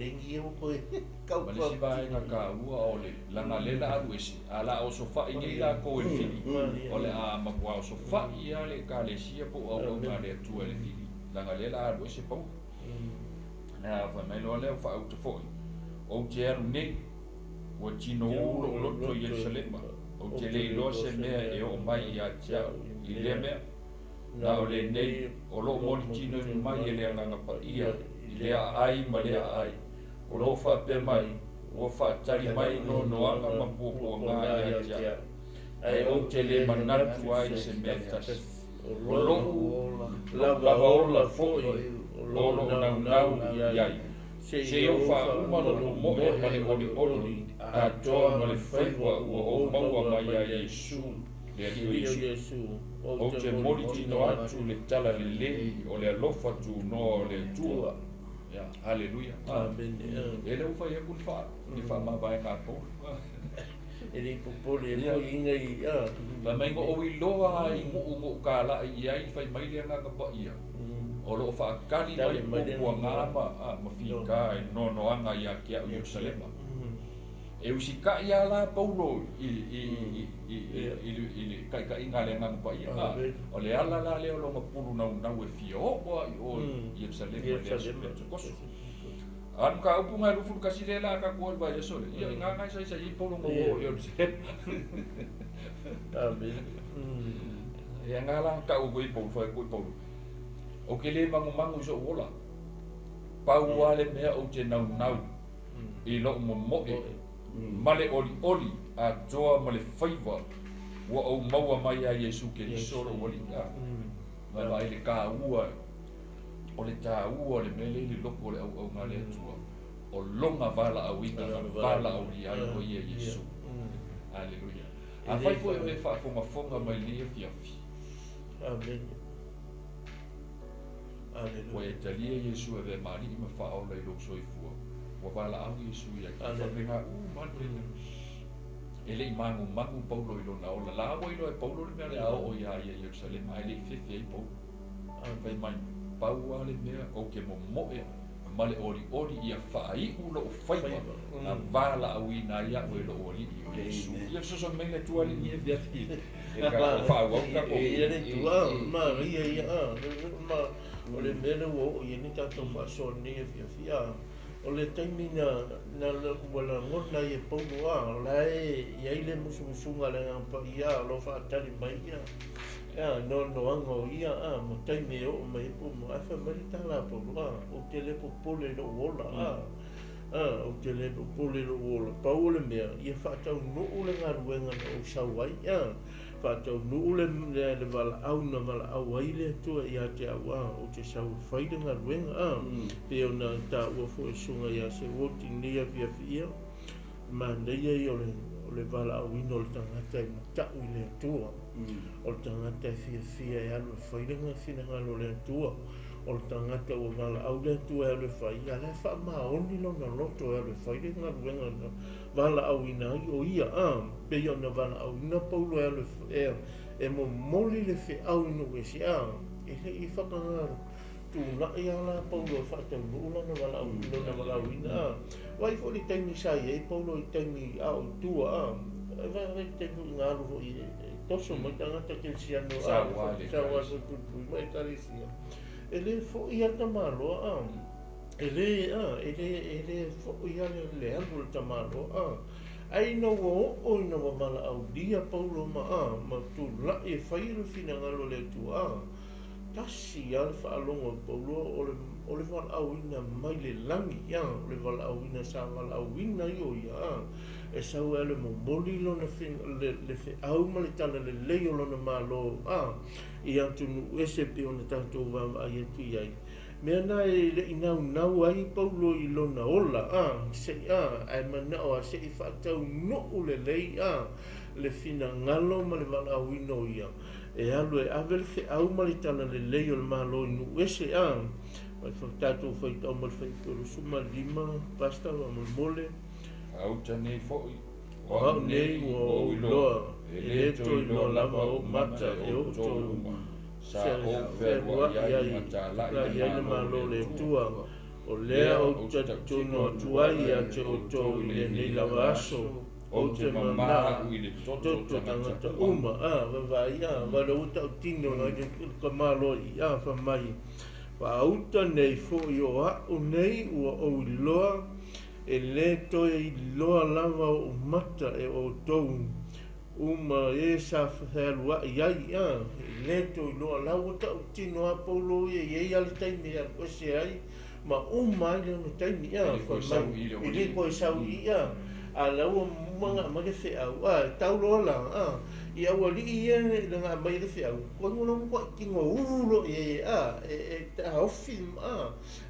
si vai na kā ua o le langa lela aru esi, a la o sofa i nei la ko e fili. O le a makua o sofa i a le ka le sia po au ngā le atua le fili. Langa lela aru esi Paulo. Nā wha mai loa leo wha au te foi. O te aru nei, ua tino uro loto i Yerusalema. O te lei loa se mea e o mai i a tia i le mea. Nā o le nei o lo mori tino i mai e lea nganga pa ia i lea ai ma lea ai. O lo wha pe mai, o wha tari mai no noanga ma pōpua ngā i a tia. Ai o te le manatu ai se mea tas. o lo lava ola foi o lo nau iai se o Faaiuga lo moe male oli a toa male whaiwa ua o maua mai a Iesu le Iesu o te mori tino atu le tala le lei o le alofa tu no le tua Haleluia. Amen. Ele o fai aku le fa ma vai ka po. Ele popole e mo inga i La mengo o i loa i mo ka la i ai fai mai le nga pa ia. O lo fa kali mai ko nga ma fika e no anga ia ki a Jerusalem. E usi ka ia la Paulo i ka inga le nga pa ia. O le ala la le o lo mapulu na e fio o Jerusalem le koso. An ka upu ngai rufu kasi le la ka ko ba yeso le. Ia nga ngai sai sai Paulo mo o Jerusalem. Amen. Ia nga la ka u i Paulo. O ke le mangu so ola. Pau ale mea o te nau i lo mo male oli a toa male faiva wa o maua mai a Iesu ke soro oli ka. Ma vai le ka ua o le ta ua le mele le loko le au ngale tua. O longa vala au ina vala au li ai o ia Iesu. Aleluia. A fai foi me fa fonga mai lia fiafi. Amen. Aleluia. Wa etalia Iesu e mari ma fa o le lo soifua. Wa vala au Iesu ia ka venga manpena. Ele mangu Paulo i lona ola la o i lo e Paulo le mea o ia Jerusalem ai le fefe ai Paulo. Fai mai Paulo le mea o ke moe male ori ia Faaiuga lo faiva na vala au ina ia o lo oli i Iesu. Ia so me le tua li e via fi. E ka Faaiuga ko ia le tua ma ia ma o le mele o ia ni tato fa so ni e fia o le taimi na wala ngona i Paulo lai ia ile musunga le pa ia lo fa tali mai ia no anga ia mo taimi o mai po mo afa mai tala Paulo o te le popole lo ola o te le popole lo ola Paulo mea ia fa tau no le ngaruenga o sawai fa tau no le vala au ai le tua ia te awa o te sau fai de ngaruenga pe ona ta o fo sunga ia se woti nia via ma nei o le vala au ino le tangata i matau i le tua o le tangata fia ia lo fai de ngalo le tua o le tangata o vala au le tua ia le fai ia le fa maoni lona loto ia le fai de ngaruenga vala au ina o ia pe ona vala au ina Paulo ia le e mo moli le fe au no e si ele i whakangaro tu na ia la Paulo whakatau lula na vala au ina wai fo li taimi sai e Paulo i taimi au tua vai taimi ngaro ho i toso mai tangata ke siano sawa so tupu mai tarisia ele fo ia tamalo ele fo ia le angul tamalo ai no o no mala au dia Paulo ma tu la e fai fina ngalo le tu tasi al fa longo Paulo o le val au ina mai le langi le val au ina sa val au ina yo e sa o le moli lo na fin le fe au mali tala le le lo na malo ia tu ese pe ona tanto va ai tu ai me na le inau ai Paulo i lona ola se ai mana o se i fa tau no le le fina ngalo ma le vala au ino ia e alu e avel fe au mali tala le le o malo nu ese vai fa tato foi tau mal foi por suma lima pasta va mole au tane foi o nei o lo ele to no lava o mata e o to sa o ferwa ia matala ia malo le tua o lea o tatuno tuai a te o to le nei lavaso o te mamā i le toto tangata uma vai va lo uta o tino na ka malo ia fa mai va uta nei fo yo o nei o loa e le to i loa lava o mata e o tou uma e sa whaelua iai le to i loa lava ta o tino a Paulo e al taimi a kose ai ma uma i le taimi i le koe sau ia a laua mga mage whea tau loa la ia wali ia le nga mai le fiau ko ngolo ko kingo ulo e ta ofi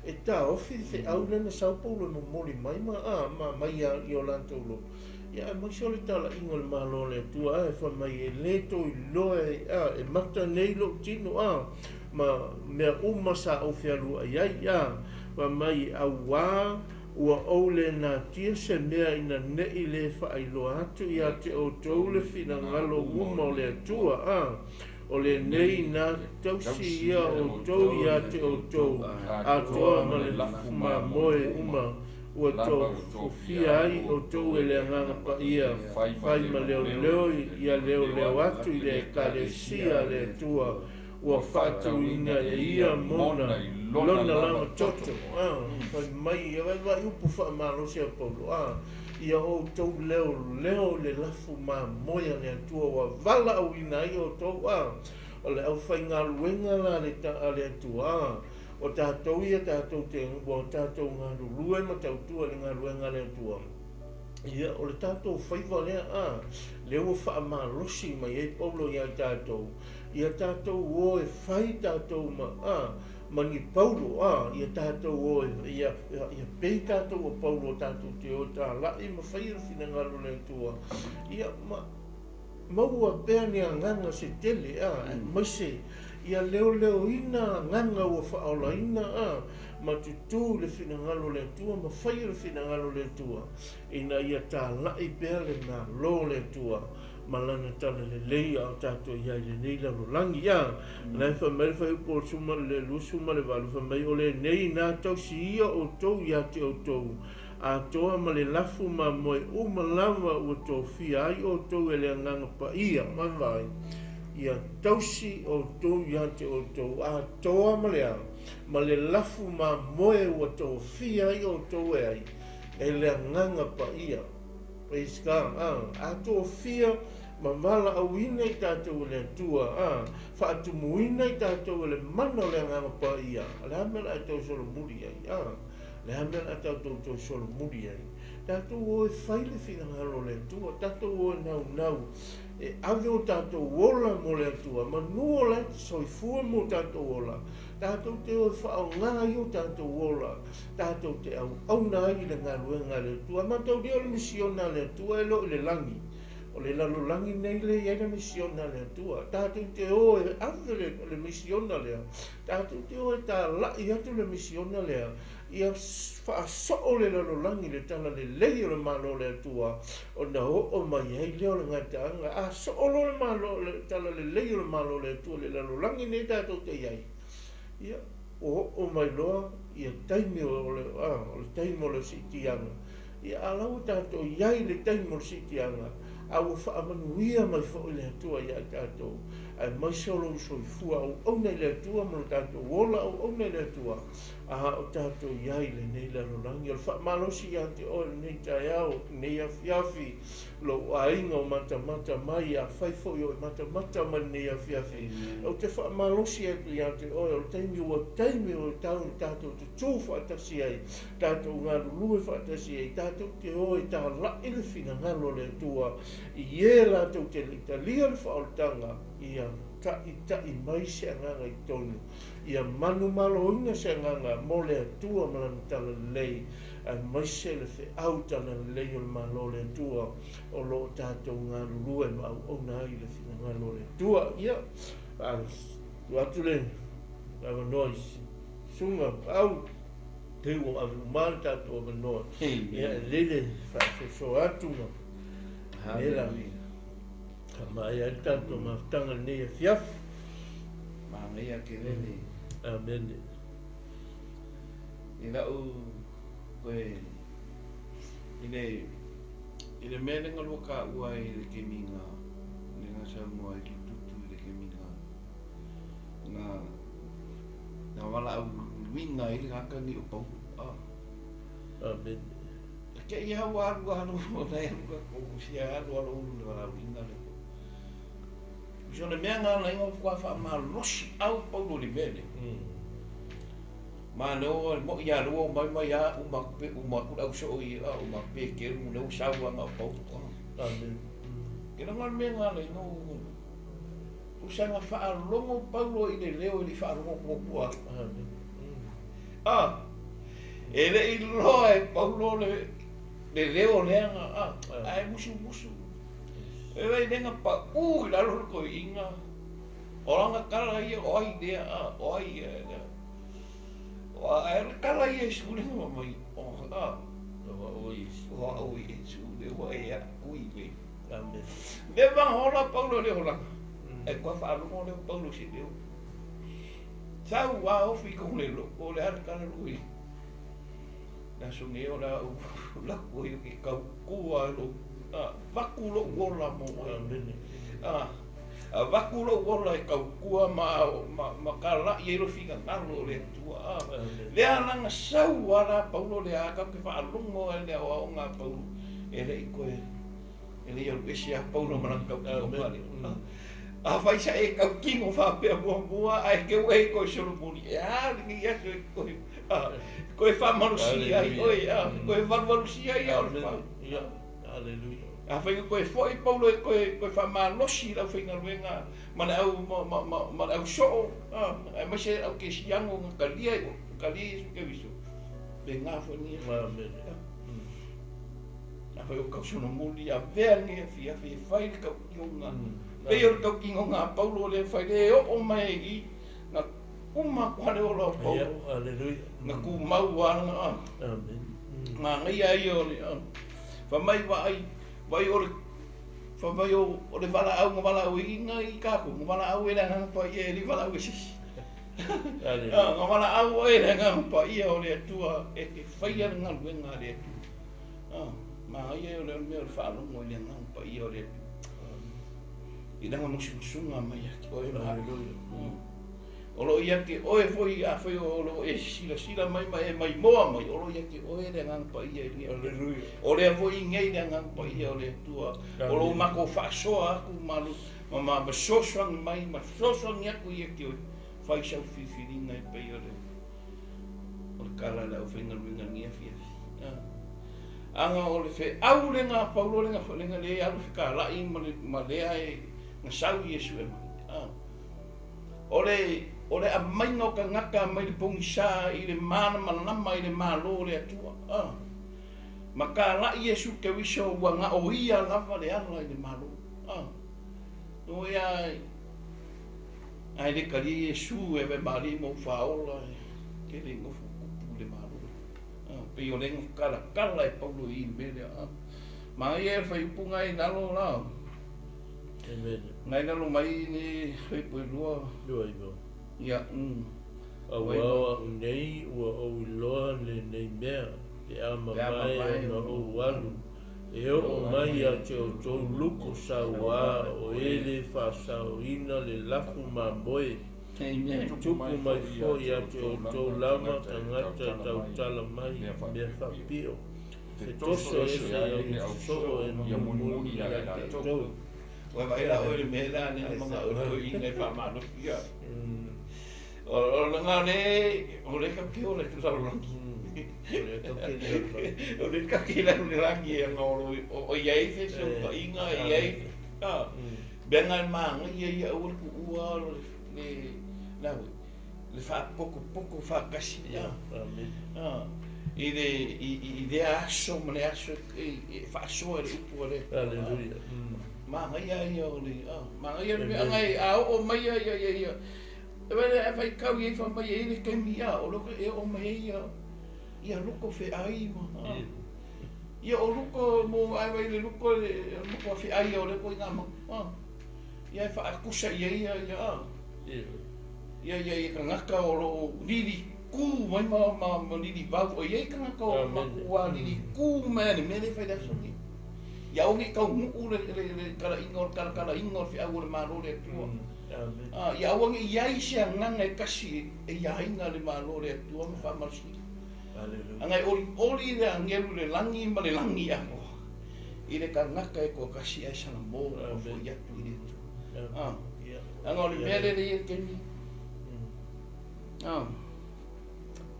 e ta ofi fe au le na Sao Paulo no moli mai ma mai ia Yolanda lo ia mo sole tala ingol malo le tua e fa mai le to lo e mata nei lo tino ma me uma sa o fialu ia ma mai awa ua ole na tia se mea ina nei le whaailoa atu ia te o tau le whina ngalo uma o le atua o le nei na tausi ia o tau ia te o tau atoa ma le lafuma moe uma ua tau fufia ai o tau e le anganga pa ia whai ma leo leo ia leo atu i le kalesia le atua ua whātu ina e ia mona lona lama toto whai mai ia wai upu whaamalosi a Paulo ia o tau leo le lafu ma moia le atua wa vala au ina ia o tau o le au whai ngā luenga la le atua o tātou ia tātou te ngua o tātou ngā lulue ma tautua le ngā luenga le atua ia o le tātou whaiva lea leo whaamalosi mai e Paulo ia tātou ia tātou o e whai tātou mani Paulo ia tātou o ia pei tātou o Paulo tātou te o tā lai ma whaira whina ngalo le tua ia maua pēr ni a nganga se tele maise ia leo ina nganga ua whaola ina ma tutu le whina ngalo le tua ma whaira whina ngalo le tua ina ia tā lai pēr le ngā lo le tua malana tala le leia o tātou ia le nei lalo langi lai whamai upo suma le lusuma le walu whamai o le nei nā tau si ia o tau ia te o tau a toa ma le lafu ma moe umalawa ua tō fia ai o tau e le anganga pa ia mawai ia tausi o tau ia te o tau a toa ma le lafu ma moe ua tō fia ai o tau e ai e le anganga pa ia praise God a tō fia ma mala au ina i tātou le tua whaatumuina i tātou le mana le anganga pa ia le hamela a tau solo muri ai le hamela a tau solo muri ai tātou o e whaile whina ngalo le tua tātou o e nau e ave o tātou ola mo le tua ma nuo le soifua mo tātou ola tātou te o e whao ngā i o tātou ola tātou te au nā i le ngā luenga le tua ma tau dio le misiona le tua e lo le langi o le lalo langi nei le iana misiona le tua tātou te o e ave le misiona lea tātou te o e tā lai atu le misiona lea ia whaasoo le lalo langi le tala le lei o le malo le tua o na o mai hei leo le ngataanga a soolo le malo le tala le lei o le malo le tua le lalo langi nei tātou te iai ia o mai loa ia taimi o le taimi o le sitianga ia alau tātou iai le taimi o le sitianga au whaamanuia mai whao le atua ia tātou ai mai solo soifua au nei le atua mo tātou wola au nei le atua o tātou iai le nei lalo langi o whaamalosi ia te o nei tai au nei afiafi lo ainga o mata mai a whaifo i o mata mai nei afiafi o te whaamalosi ia te o taimi o tātou te tū whaatasi ai tātou ngā lulue whaatasi ai tātou te o e tā laile whina ngalo le atua i e lātou te litalia le whaoltanga ia tai mai se anganga i tonu ia manu malo inga se anganga mo le atua malana tala lei ai mai se le fe au tala lei o le malo le atua o lo tātou ngā lulue ma au na i le whina ngalo le atua ia atu le awa nois sunga au te o awa umana tātou awa nois ia lele so atu ma Ela mai ai tanto ma tanga nei fiaf ma mai a ke lele amen ina u koe ine mene ngalo ka uai le ke minga le nga sa mo ai ki tutu le ke minga na wala au winga ile ka ni upo amen ke ia waru anu nei ko sia anu le wala winga le jo le menga la ngo kwa fa ma losi au Paulo li vele ma no mo ia ro mai ya uma ku au so ia uma pe ke no sa wa ma Paulo amen Ke ngal me ngale no. Usanga whaalongo Paulo i le leo i whaalongo kua. E le i loa e Paulo le leo leanga. Ai musu. E wei lenga pa i lalo ko inga. Oranga kala ia o ai dea o ai o ai kala ia sulinga mai. Oi e sule o e ui me. Le va hola Paulo le hola. E qua whaalongo le Paulo si leo. Sau wa ofi ko le lo o le ar kala lui. Na sunge o la ko i ki kau kua lo. Vakulo wola mo vakulo wola e kau kua ma kala i ero figa ngalo le tua le ananga sau ara Paulo le aka ke whaalongo e le o ngā Paulo e le i koe e le iau esia Paulo mana kau kingo mare a whaisa e kau kingo whapea mua a e ke wei koe Solomoni e lingi aso e koe whamarusi ai koe whamarusi ai au le Hallelujah. A whainga koe foi Paulo e koe whamanosi lau whainga ruenga mana au soo e mase au ke siango ngā kalia isu ke wiso be ngā whani a whainga kau suna muli a vea ngia fia whai le kau kingonga pei ora kau kingonga Paulo le whai le o mai i ngā kuma kwane o lau Paulo ngā ku mau ana ngā ngai ai o le whamai vai ore whamai o le wala au i ngā i kāko ngā wala au e ngā pa i e li wala au e sisi ngā wala au e ngā pa i o le atua e ke whaia ngā luenga le atua ma ai e o le mea o le whaalongo i le ngā pa i o le atua i nanga musunga mai aki o e maha olo ia ke oe foi a foi olo e sila mai moa mai olo ia ke oe le ngang pa ia ni ole foi ngei le ngang pa ia ole tua olo mako fa soa ku malu mama sosoang mai ma sosoang ia ku ia ke fai sa fifi ngai pa ia ole kala la ofenga ngia fia anga ole fe au le nga Paulo le nga le alu kala i ma le ai nga sau Yesu ole a maingo ka ngaka mai le pongi sa i le mana manama i le malo le atua ma ka la Yesu ke wiso wa nga o ia lava le ala i le malo no ia ai le kali Yesu e ve mari mo faola ke le ngo fu le malo pe yo le kala e Paulo i mele ma ia fai punga i nalo la ngai nalo mai ni fai lua ia awa nei ua o iloa le nei mea te ama mai na o walu e o mai a te o Tolu sa ua o ele whasauina le laku mamboe tupu mai fo i a te o Tolama tangata tautala mai mea whapio se toso e se au soo e mumuni a te tau Wa vai la o le mela ni mga o i nei whamano ia o nga le ka pio le tu sa langi o le ka ki le langi e ngoro o iai fe so pa inga iai benga ma ia o ku ua le le fa poco fa kasi ia i aso me aso fa so e upu le Hallelujah. Ma ngai o le ma ngai ngai o mai ia e vai kau i fa mai ele ke mia o lo e o mai ia luko fe ai ma ia o luko mo ai vai le luko fe ai o le ko nga ma ia fa akusa ia ka ngaka o lo lili ku mai ma lili ba o ia ka ngaka o ma wa lili ku me le fa da so ia o ngi kau mu le kala ingor fe au le malo le tu ia o ngi ia sia nganga kasi e ia inga le malo le tu ma fa marsi angai oli le angelu le langi ma le langi ako i le kanaka e ko kasi ai sana mo fo ia tu i tu anga oli mele le ia kemi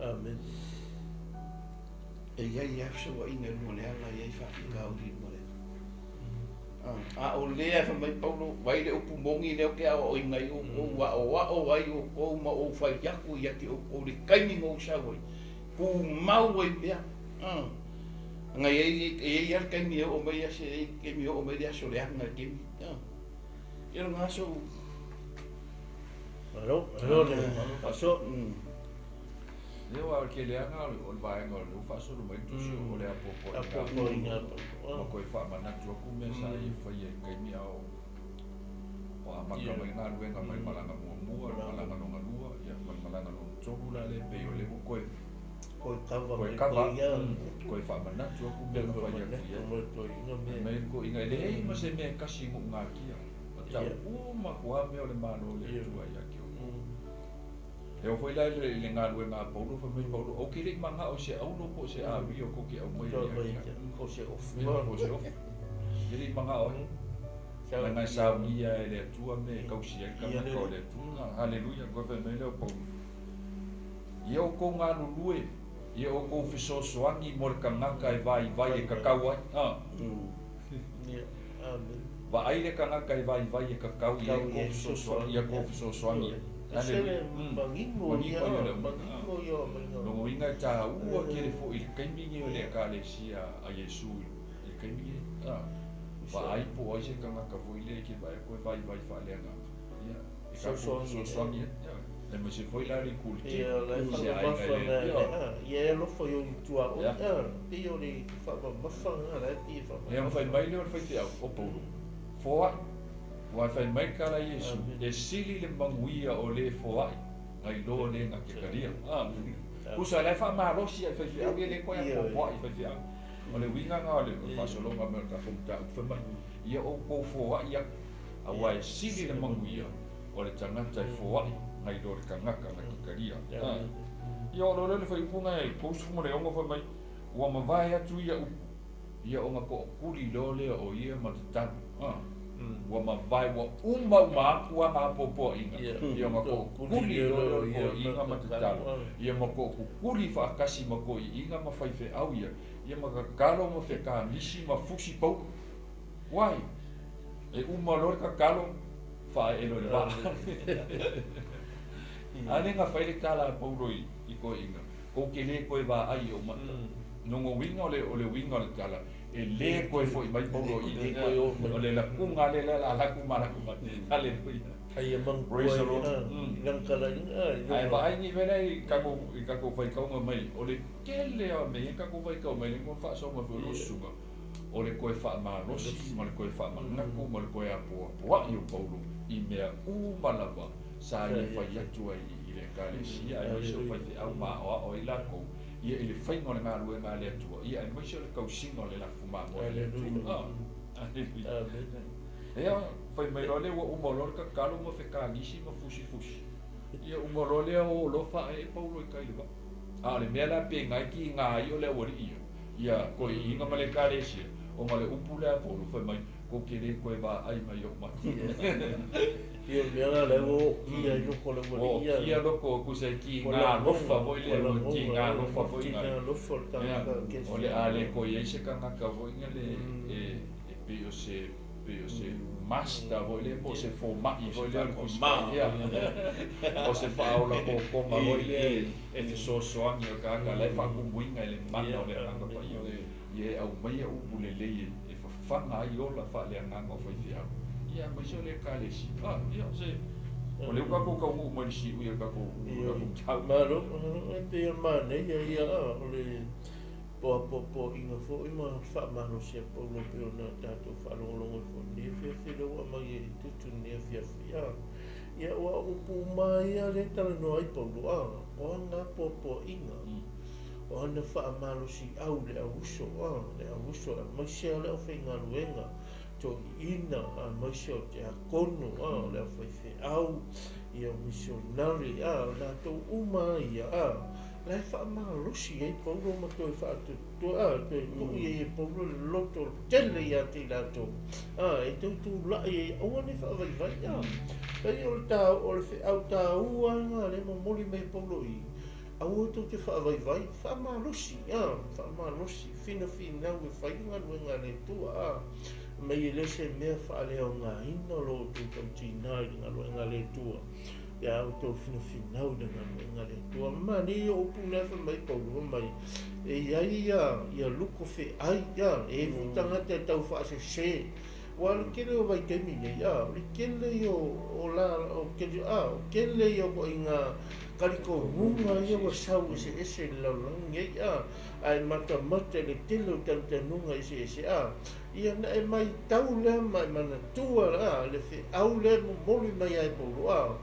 Amen. E ia so wa inga mo le ala ia fa ka o di mo le o lea fa mai Paulo vai le upu mongi leo ke o ingai o wa ai o ma o fai yaku ia ki o le kaimi mo sawa ku mau ai bea ngai e ia kaimi o mai ase kaimi o mai aso le anga ke ia nga so Alo le paso leo al ke le anga o vai ngo lu fa so lu mai tu so o le apo inga ma ko fa mana tu ku me sa i fa ye kaimi o o ma ka mai na lu nga mai malanga mo malanga no ngalua ia malanga no tolu la le pe o le ko ko fa mana tu ku me fa ye me ko inga le ma se me kasi mo ngakia ta ma ko me o le malo le tu ia ki e o foi lá le Galuega Paulo foi mesmo Paulo o que ele manga o se au no po se a vi o ko ke o mai o se of ele manga o na na sa ia ele tua me kausia ka ko le tu haleluya ko fe me le po e o ko nga lue e o ko fiso soangi mor kanga e vai e kakau va ai le kanga e vai e kakau e ko fiso soangi Sele mangingo ia no inga ta ua kere fo il kaimi o le ka le sia a Yesu il kaimi va ai po ai se kanga ka fo ile ke vai fa le nga ia e ka so soangi e me se foi la ri kulti ia lo foi o tua o e o le fa ba fa nga e fa e fa mai le fa te o Paulo fo wa fai mai kala Yesu e sili le manguia o le foai ai lo le nga ke karia kusa le fa ma rosi fai fai abi le koia po po fai fai o le winga nga le fa solo nga me ka funta fa mai ia o po foai ia a wa sili le manguia o le tangata e foai ai lo le kangaka nga ke karia ia o lo le fai punga e ko su mo le onga fa mai wa ma vai atu ia o nga ko kuli lo le o ia ma tan wa ma vai wa uma wa ma popo inga ia ma ko kuli lo inga ma talo ia ma ko kuli fa kasi ma ko inga ma fai fe au ia ma ka kalo ma fe ka misi ma fusi pau wai e uma lo ka kalo fa e lo va ane nga fai le kala Paulo i ko inga ko ke le ko va ai o ma no ngo winga o le winga le kala e le ko foi mai Paulo i le ko o le la kunga le la kumara kuma haleluya ai mang praise the Lord lang kala ai ba ai ni vela i ka ko fai ka mai o le kele o me ka ko fai ka mai mo fa so mo lo suga o le ko fa ma no si mo le ko fa ma na ko mo le ko ya po io Paulo i me malava sa i fai atu ai i le kale si ai so fai au ma o i la ko ia ele fai ngone Galuega le atua ia e mai le kausinga le la fuma mo ia fai mai role o umolor ka kalo mo feka gisi mo fusi ia umolor le o lo fa e Paulo i kai va le mela pe ngai ki ngai o le ori ia ko inga male kale si o male upule a Paulo fai mai ko kere ko va ai mai o ma ia mea le o ia yo ko le mo ia lo ko se ki nga lo fa voi le ki nga lo fa voi nga lo for ta ke o le ale ko ia se ka nga ka voi nga le e pe se masta voi le po se fo ma i voi le ko ma ia o se fa o la ko ma voi le e te so angi ka le fa ku winga le mana le nga pa ia au mai o bule le e fa nga i o la fa le nga ngo foi fia ia mai so le kale si ia se o le ka ko mo si ia ka ko malo te mane ia o le po inga fo ima fa mano se po lo pe na tato fa lo fo ni fe lo wa mai tu ni fia ia wa upu mai ale tala no ai po lo o na po inga o na fa malo si au le auso mai se le o fe Galuega to ina a masho te akono le fai au ia misionare la to uma ia la fa malusi e Paulo ma to fa to ko ia Paulo loto tele ia te la to e tu la e o ne fa vai ai o le fe au ta ua le mo moli me Paulo i au to te fa vai fa malusi fina we fai Galuega le tu mai le se mea whaalea o ngā hina lo tu tau tina i ngā Luenga le tua. Ia au tau whina de ngā Luenga le tua. Mani o puna wha mai Paulo mai. E iai ia luko whi ai ia. E vitanga te tau whaase se. Wala kele o vai kemi ne ia. O kele i o la o kele i o ko i ngā kariko hunga ia wa sau ese laulangi ia. Ai mata le telo tantanunga ese a. Ia na e mai tau lea mai mana tua le whi au lea moli mai ai Paulo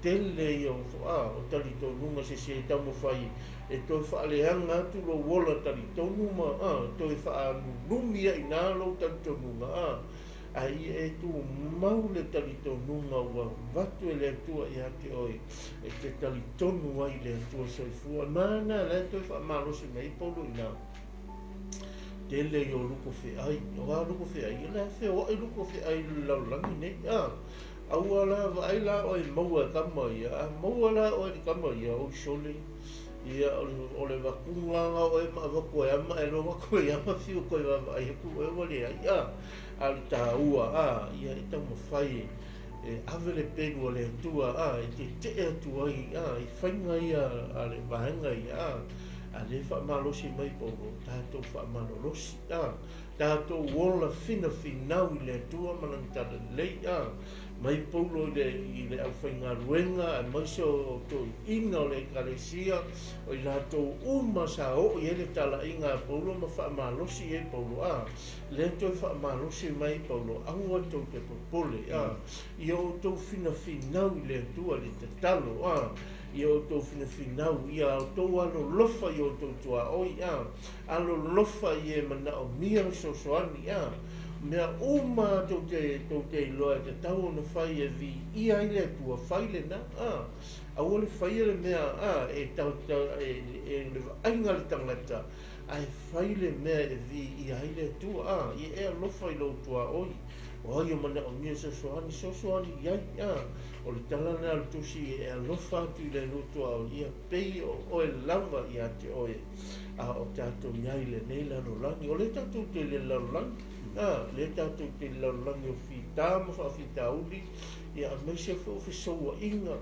tele i o tali tau nunga se tau mo whai e toi whaaleanga atu lo wola tali tau nunga toi whaanumi i nā lo tali tau nunga ai e tu mau le tali tau nunga ua watu e lea tua i ake oi e te tali tonu ai lea tua soifua mana lea toi whaamalosi mai Paulo i nā tele i o luko whi ai, o a luko whi ai, la whi o ai luko whi ai laulangi nei, aua la vai la o i maua kama ia, maua la o i kama ia, o sole, ia o le wakunganga o e maa wako e ama, e lo wako e ama whiu koe wawa ai, ku e wale ai, a le tā ua, ia i tau mawhai, e awele penu o le atua, e te atua ai, i whainga ia, a le vahenga ia, a le whaamalosi mai Paulo, tātou whaamalosi, tātou wola whina whinau i le atua manantara lei, mai Paulo i le au whainga ruenga, a maise o tō inga o le ekalesia, o i lātou sa o i ele tala inga Paulo ma whaamalosi e Paulo, le tō whaamalosi mai Paulo, aua tō te popole, i o tō whina whinau i le atua le te talo, i o tō whina i o tō alo lofa i o tō tua oi, alo lofa i e mana o mia sosoani, mea uma tō te loa te tau na whai e vi i aile tua whai le na, a ole whai le mea, e tau e le ainga le tangata, ai whai le mea e vi i aile tua, i e alofa i lo tua oi, o ai o mana o mia sosoani iai, o le talana al tusi e alofa atu i le lutua o ia pei o e lava i ate oe, o tātou iai le nei lano langi, o le tātou te le lano langi, le tātou te lano langi o whita ma whawhita uli, ia a meise whawhisoua inga,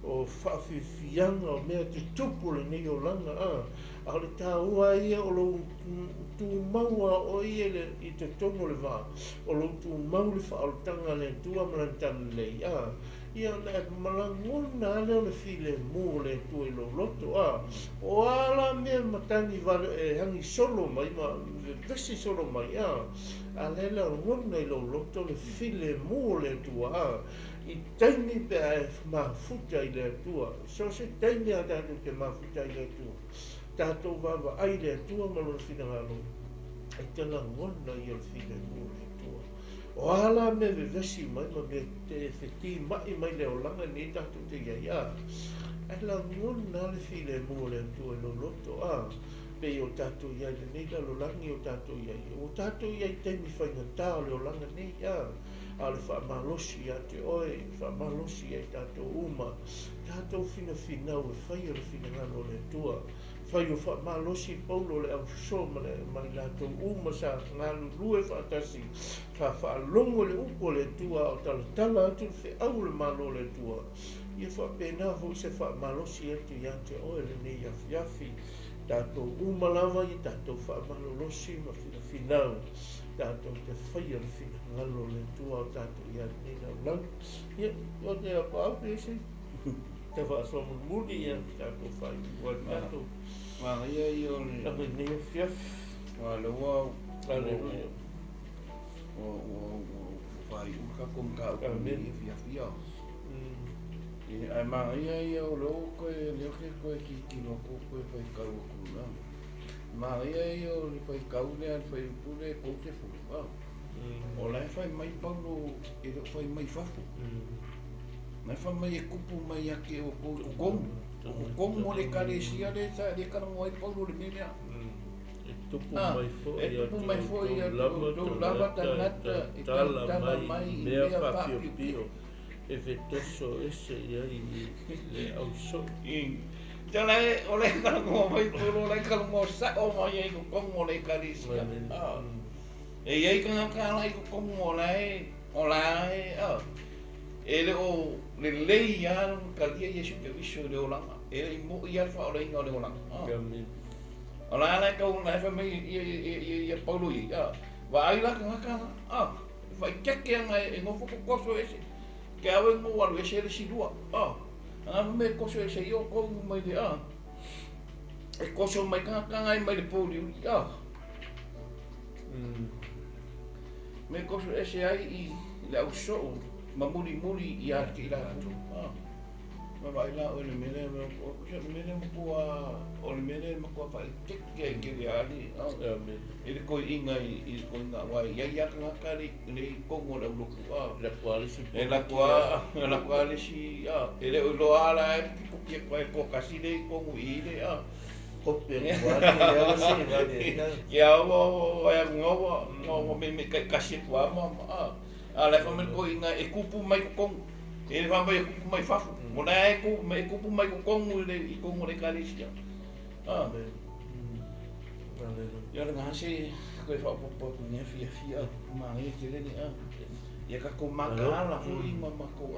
o whawhifianga o mea te tupu le nei o langa, a le tā ua ia o lo tū maua o ia i te tono le wā, o lo tū mau le whaarutanga le tua marantana lei, ia na malangona ale o le file mo le tue lo loto, o ala mea matani wale e hangi solo mai, vesi solo mai, a lela ngona i lo loto le file mo le tua, i taimi pe a mafuta i le tua, so se taimi a tātou te mafuta i le tua, tātou wawa ai le tua malo le fina ngalo, e tana ngona i o le file mo le tua. O ala me vesi mai ma me te wheti mai leo langa ni tātou te ia. E la ngona le file mo le tua lo loto, pe o tātou iai le nei lo langi o tātou iai. O tātou iai teimi whaingatā leo langa ni ia. A le whaamalosi a te oe, whaamalosi e tātou uma. Tātou whina o e whai o le whina ngano le tua. Whai o whaamalosi Paulo le au so mai lātou uma sa ngālu lue whaatasi. Ka whaalongo le upo le tua o tala atu le au le malo le tua. Ia whapena ho se whaamalosi atu i ate oe le nei afiafi. Tātou uma lava i tātou whaamalolosi ma whinau. Tātou te whai o le whina ngalo le tua o tātou i ate nei lau. Ia, o te apa au pese. Te whaasomu muni ia tātou whai. Wai tātou. Wala ia i o le... Tātou nei afiafi. Wala wau. Aleluia. O Faaiuga kong ka o kami fia. Ai ma ia o lo ko le ko ki loko ko fai ka o kuna. Ma ia o le fai ka le al fai pule ko te fu. O la fai mai Paulo e fai mai fafu. Na fai mai kupu mai ake o kom. O kom mo le kalesia le sa le kana mo ai Paulo le mea. Tupu mai foi a lava tanata e tala mai mea whapio e vetoso ese iai le au so. Tala e o le kalangoa mai puro le kalangoa sa o mai e kongo le karisia. E iai ka lai ko kongo lai ele o le lei ya ka dia Yesu ke viso le ola ele mo ia fa ola inga le ola ola la ka una fa me ia Paulo ia va ai la ka vai ke nga e ngo fo ko so ese ke ave mo wa le ese le silua me ko so ese yo ko mai de e ko so mai ka ngai mai le Paulo ia me ko so ese ai I le au so ma muri I arki la tu ma vai la o le mele o ke mele mo o le mele mo ko fa ke ali ele ko inga I ko inga wai ya ka le ko mo le lu la kwali si la kwali si ele o lo ala ko ke ko kasi le ko mu ile kope kwali ya si va de ya o ya ngo me kasi kwa ma ala fa me ko inga e kupu mai ko ele va mai kupu mai fafu mo na e kupu mai ko le ko mo le kalisia ya nga si ko fa po ni fia ma e tele ni ya ka ko makala fo I ma ko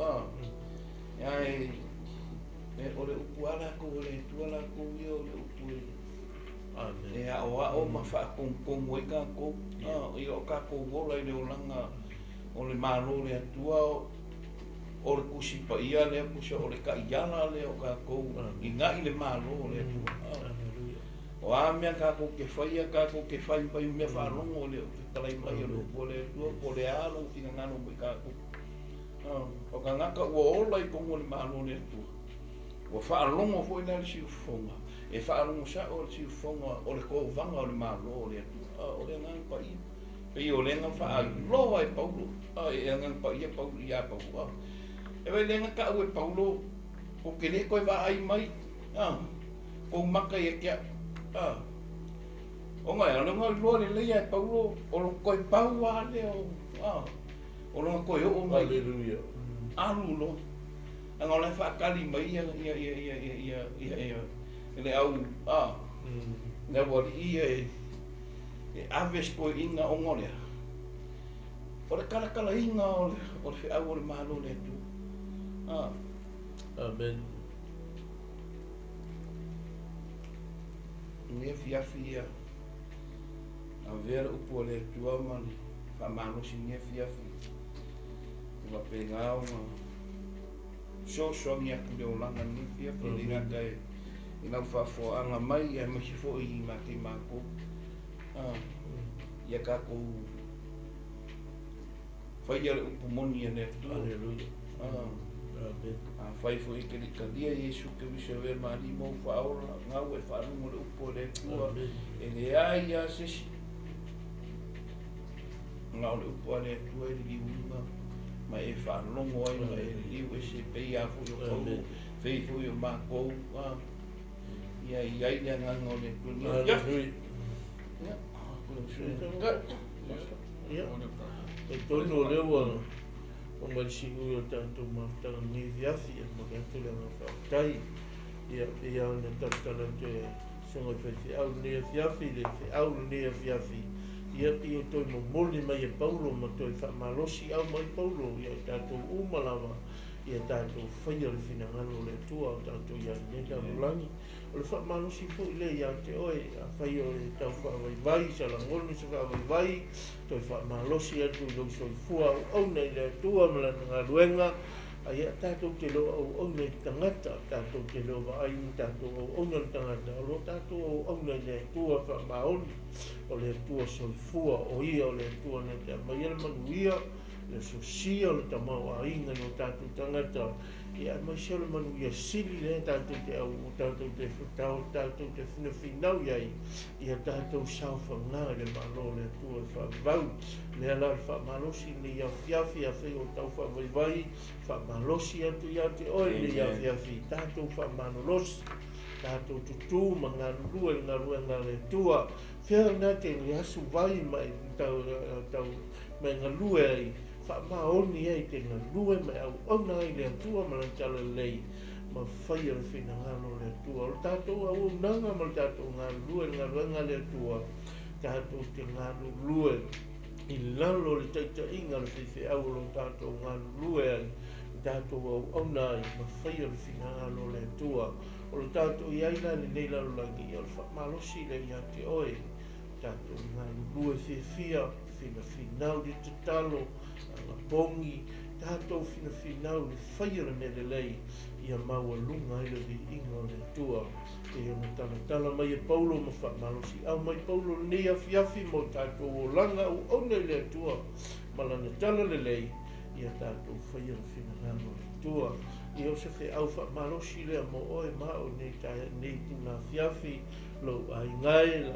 ya e ore upuala ko le tuala ko yo le upu e o ma fa ko mo ka ko yo ka ko gola le olanga o le malo le atua o le kusi pa ia le kusi o le ka iala le o ka ko inga I le malo le atua o a mea ka ko ke fai pa I mea whalongo le talai mai o po le atua po le alo tinga ngano mo ka ko o ka ngaka ua ola I kongo le malo le atua o whalongo fo ina le siufonga e whalongo sa o le siufonga o le kovanga o le malo le atua o le ngang pa I pe o lenga fa lo ai Paulo e nga pa ia Paulo ia Paulo e vai lenga ka o Paulo o que le ko va ai mai o maka ia kia o nga lo le ia Paulo o lo ko Paulo ale o lo ko o mai Hallelujah alulo anga le fa kali mai ia le au na wa ia aves ko inga o ngolea o le kala inga o le au o le malo le tu amen me fia a ver upo le tu amani fa malo si me fia va pegar uma so minha que deu lá na minha fia que linga kai ina fa fo anga mai e me si fo I mati mako ia ka ko fai ia upu moni ne tu Hallelujah amen fai fo I ke ka dia Yesu ke vi se ver mari mo fa ora nga we fa no le upo le tu e le ai ya se nga le upo le tu e li uma ma e fa longo ai ma e li we se pe ia fo yo ko fei fo yo ma ko ia ia nga ngole tu ni Hallelujah e Tolu le wa o mai sigu yo tanto mafta ni viafi e mo ke tu le ma tai ia na tatala te songa pe au ni viafi le au ni viafi ia io to mo moli mai e Paulo ma to fa malosi au mai Paulo ia tanto umalava ia tanto faia le fina ngalo le tua tanto ia neta mulangi o le fa malosi fo ile ia te oe a faia le tau fa vai sa la ngol se fa vai to fa malosi atu lo so fua o nei le tua mala Galuega ia tanto te lo o nei tangata tanto te lo vai tanto o nei tangata lo tanto o nei le tua fa maoni o le tua so fua o ia o le tua ne te mai le manuia le sosia le tamau ainga no tanto tangata ia mai se le manuia sili le tanto te au tanto te futau tanto te finau ia tanto sau fa na le malo le tua fa vau le ala fa malosi le ia fiafi a fe o tau fa vai fa malosi atu ia te oi le ia fiafi tanto fa malosi tanto tutu mangalua le tua fea na te asu vai mai tau mai ngalua ai fa maoni ai te ngalua mai au ona ai le tua malantala lei ma fai le fina ngalo le tua o tato au nanga ma tato ngalua le tua tato te ngalua I lalo le taita inga le whiwhi au lo tātou ngā lue ai, tātou au auna i ma whaia le whingalo le tua, o le tātou i aina le nei lalo langi, o le whamalosi le ia te oe, tātou ngā lue whiwhia, whina le te talo, ngā pongi, tātou whina le whaia le ne le lei, ia maua lunga i le vi inga le tua, e ona tala mai e Paulo ma whamalosi, au mai Paulo nei a fiafi mo tātou o langa o auna i le tua, malana tala le lei, ia tātou whaia le whina le tua, i o se whi au whamalosi lea mo oe mao nei tina fiafi, lau ai ngai,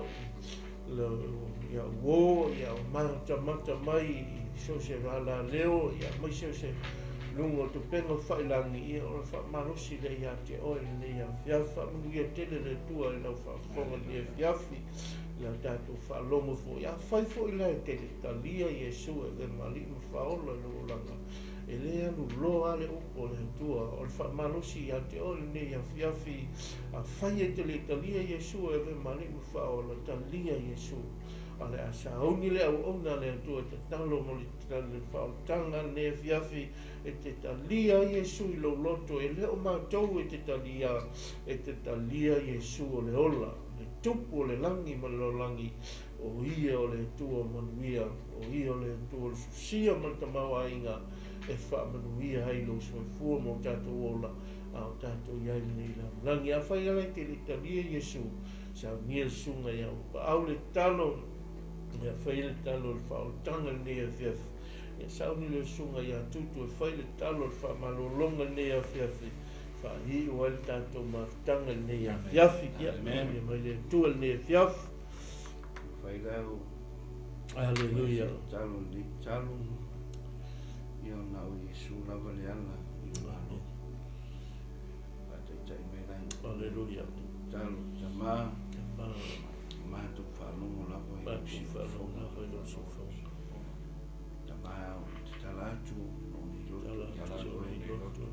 lau ia uo, ia o mata mai, so se rala leo, ia mai so se lungo tu penga whailangi ia o le whamalosi le ia te oe le ia fiafa, munu ia tele le tua i lau whafonga le fiafi, ia tātou whalongo fo, ia whaifo i lai tele talia Iesu e le mali ma whaola le olanga, e le anu loa le upo le tua, o le whamalosi ia te oe le ia fiafi, a whai e tele talia Iesu e le mali ma whaola talia Iesu, ale asa auni le au ona le tua te talo mo le tala le whaotanga ne fiafi e te talia Iesu i lo loto e leo mātou e te talia Iesu o le ola le tupu o le langi ma lo langi o ia o le tua manuia o ia o le tua le susia ma tamawa inga e wha manuia hei lo soi fua mo tātou ola au tātou iai nei la langi a whai ala te le talia Iesu sa nia sunga iau au le talo ia whai le talo le whaotanga nei a fiafi. Ia sauni le sunga ia tutu e whai le talo le whamalolonga nei a fiafi. Whahi o el tātou maftanga nei a fiafi. Ia mai le tua nei a fiafi. Whai lau. Alleluia. Talo. Ia o nao Iesu lava le ala. Amen. Pata tai me lai. Alleluia. Talo, tama. Tama. Mātou whanongo lava i Pati whanonga lava i osu whanonga. Tama o te talatu o ni roto. Talatu o ni roto.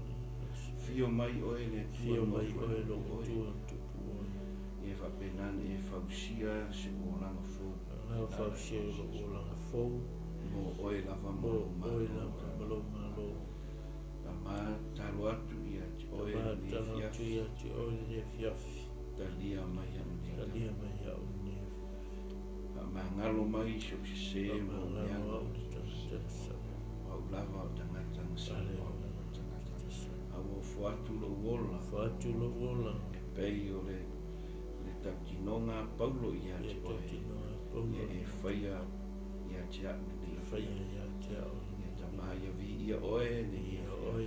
Fio mai oe le Fio mai oe lo tua tupu oe. E whapenane e whausia se o langa fōu. Nau whausia o langa fōu. Mo oe lava Mo malo oe lava malo. Tama talo atu ia te oe Tama ni talo atu fiafi. ia te oe ni fiafi. Talia mai anu ni. Talia mai au ni. Ngalo mai so se mo Ngalo au ni au lava o tangata ngasa. Au o fuatu lo wola. Fuatu lo wola. E pei o le takinonga Paulo ia te oe. E whaia ia te anu ni. Whaia ia te au. E tama ia vi ia oe ni ia oe.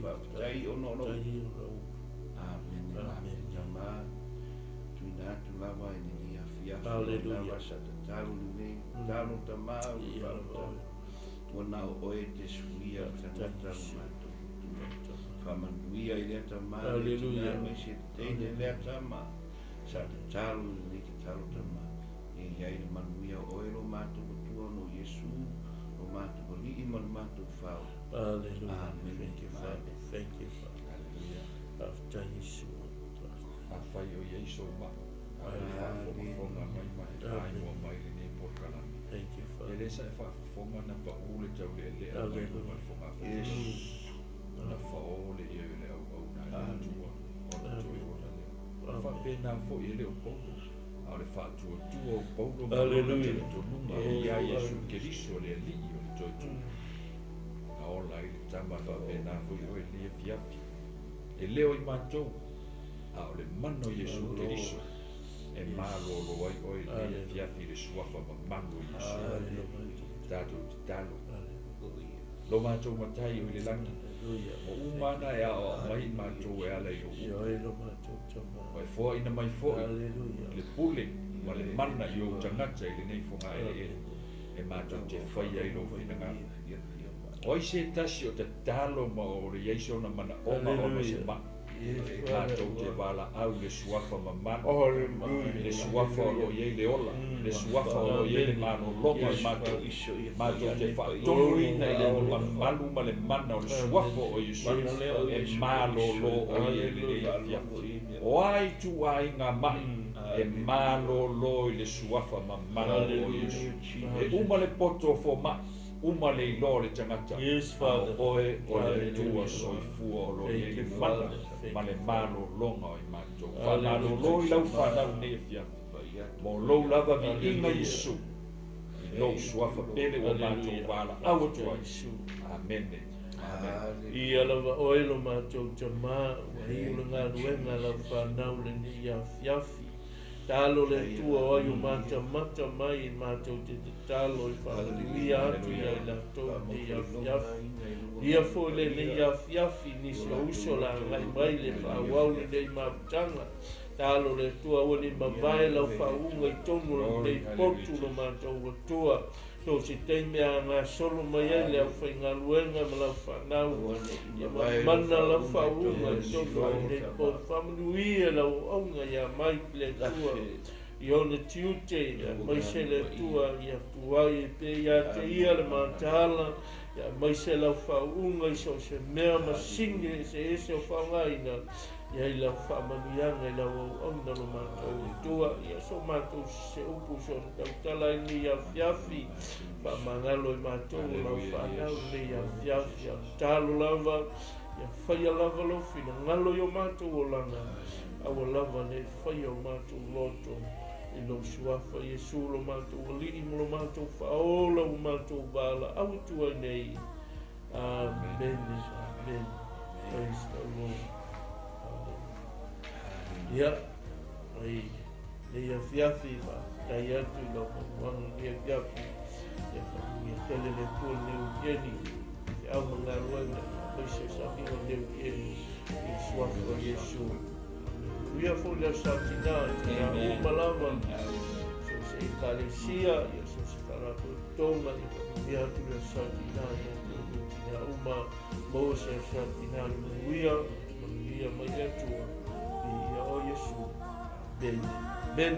Whaptai ono no. Amen. Amen. Tama tuina atu lava ni ia fiafi. Alleluia. Talo ni. Talo tama. Wana oe te suia tangata mato. Whamanuia i lea tama. Alleluia. Mese teine lea tama. Sa te talo ni ki talo tama. E iai le manuia oe lo mato tua no Iesu. Lo mato ko li ima lo mato whao. Alleluia. Amen. Thank you, Father. Thank you, Father. Alleluia. After Yesu. A whai o Iesu ma. A whafonga mai mai. Ai mua mai le ne porkala. Thank you, E Father. le sa e whafonga na whaule tau le lea mai Alleluia. mai whonga. Yes. Na whaole i e le au au na tua. O le tui o le leo. Whapena fo i le o Paulo. A le whātua tua o Paulo. Alleluia. Le tonunga o ia Iesu Keriso le li o le toi tu. A ola i le tama whapena fo i oe lia fiafi. E leo i mātou. A o le mano Iesu Keriso. E malo lo ai oe lia fiafi le suafa ma mano Iesu. Tātou te talo. Lo mātou matai o i le langi. O umana e ao mai mātou e ala i o o e fōa ina mai fōi le pule ma le mana i o tangata i le nei whonga e mātou te whaia i lo whinanga o i se tasi o te talo ma o le Iesu na mana oma o se ma mātou te wala au le suafa ma mana le suafa o lo iei le ola le suafa o lo iei le mano longa i mātou te whaatonu ina i le malu ma le mana o le suafa o Iesu e malo lo o iei le fiafu O ai tu ai ngā mai, e malo lo i le suafa mamana o Iesu. E uma le poto fo mai, uma le ilo le tangata. Yes, Father. Oe o le tua soifua o lo i le mana, ma le malo longa o i mātou. Whanalo lo i lau whanau ne fia. Mo lo lava vi inga Iesu. I lo suafa pele o mātou wala awa tua Iesu. Amen. Ia lava oelo mātou te mā, wa hiula ngā ruenga la whanau le ni a fiafi. Talo le tua oi o mata mai mātou te talo i whaalilia atu ia i la tau ni a fiafi. Ia fo le ni a fiafi ni se uso la ngai mai le whawau ni nei mautanga. Talo le tua o ni mawai lau whaunga i tonu la nei potu lo mātou o tua. Tō si teimea ngā solo mai ai lea whai ngā luenga ma lau whanau. Ia mana lau whaunga i tonu la nei potu. Whamanuia lau aunga ia mai le tua. I ona tiute, mai se le tua, ia tuai e pe, ia te ia le mātala. Ia mai se lau whaunga i so se mea masinge se ese o whaungaina. Ia i lau whamanianga i lau auna lo mātou i tua. Ia so mātou se upu so tautala i ni a fiafi. Whamangalo i mātou lau whanau ni a fiafi. Ia talo lava, ia whaia lava lo fina. Ngalo i o mātou o langa. Awa lava ne whaia o mātou loto. I lo suafa Iesu lo mātou o lii mo lo mātou whaola o mātou bala. Awa tua nei. Amen. Amen. Praise the Lord. Ia, ai, ia fiafi ma, tai atu lau mamuanga ia fiafi. Ia tele le kua neu ieni, te au mga ruanga, mai se sahiwa neu ieni, i suafa Iesu. Ia fo lea satina, ia umalawa, so se ikalesia, ia so se karako tonga, ia atu lea satina, ia uma, mo se satina, ia mai atua. Oh, Yesu. Ben.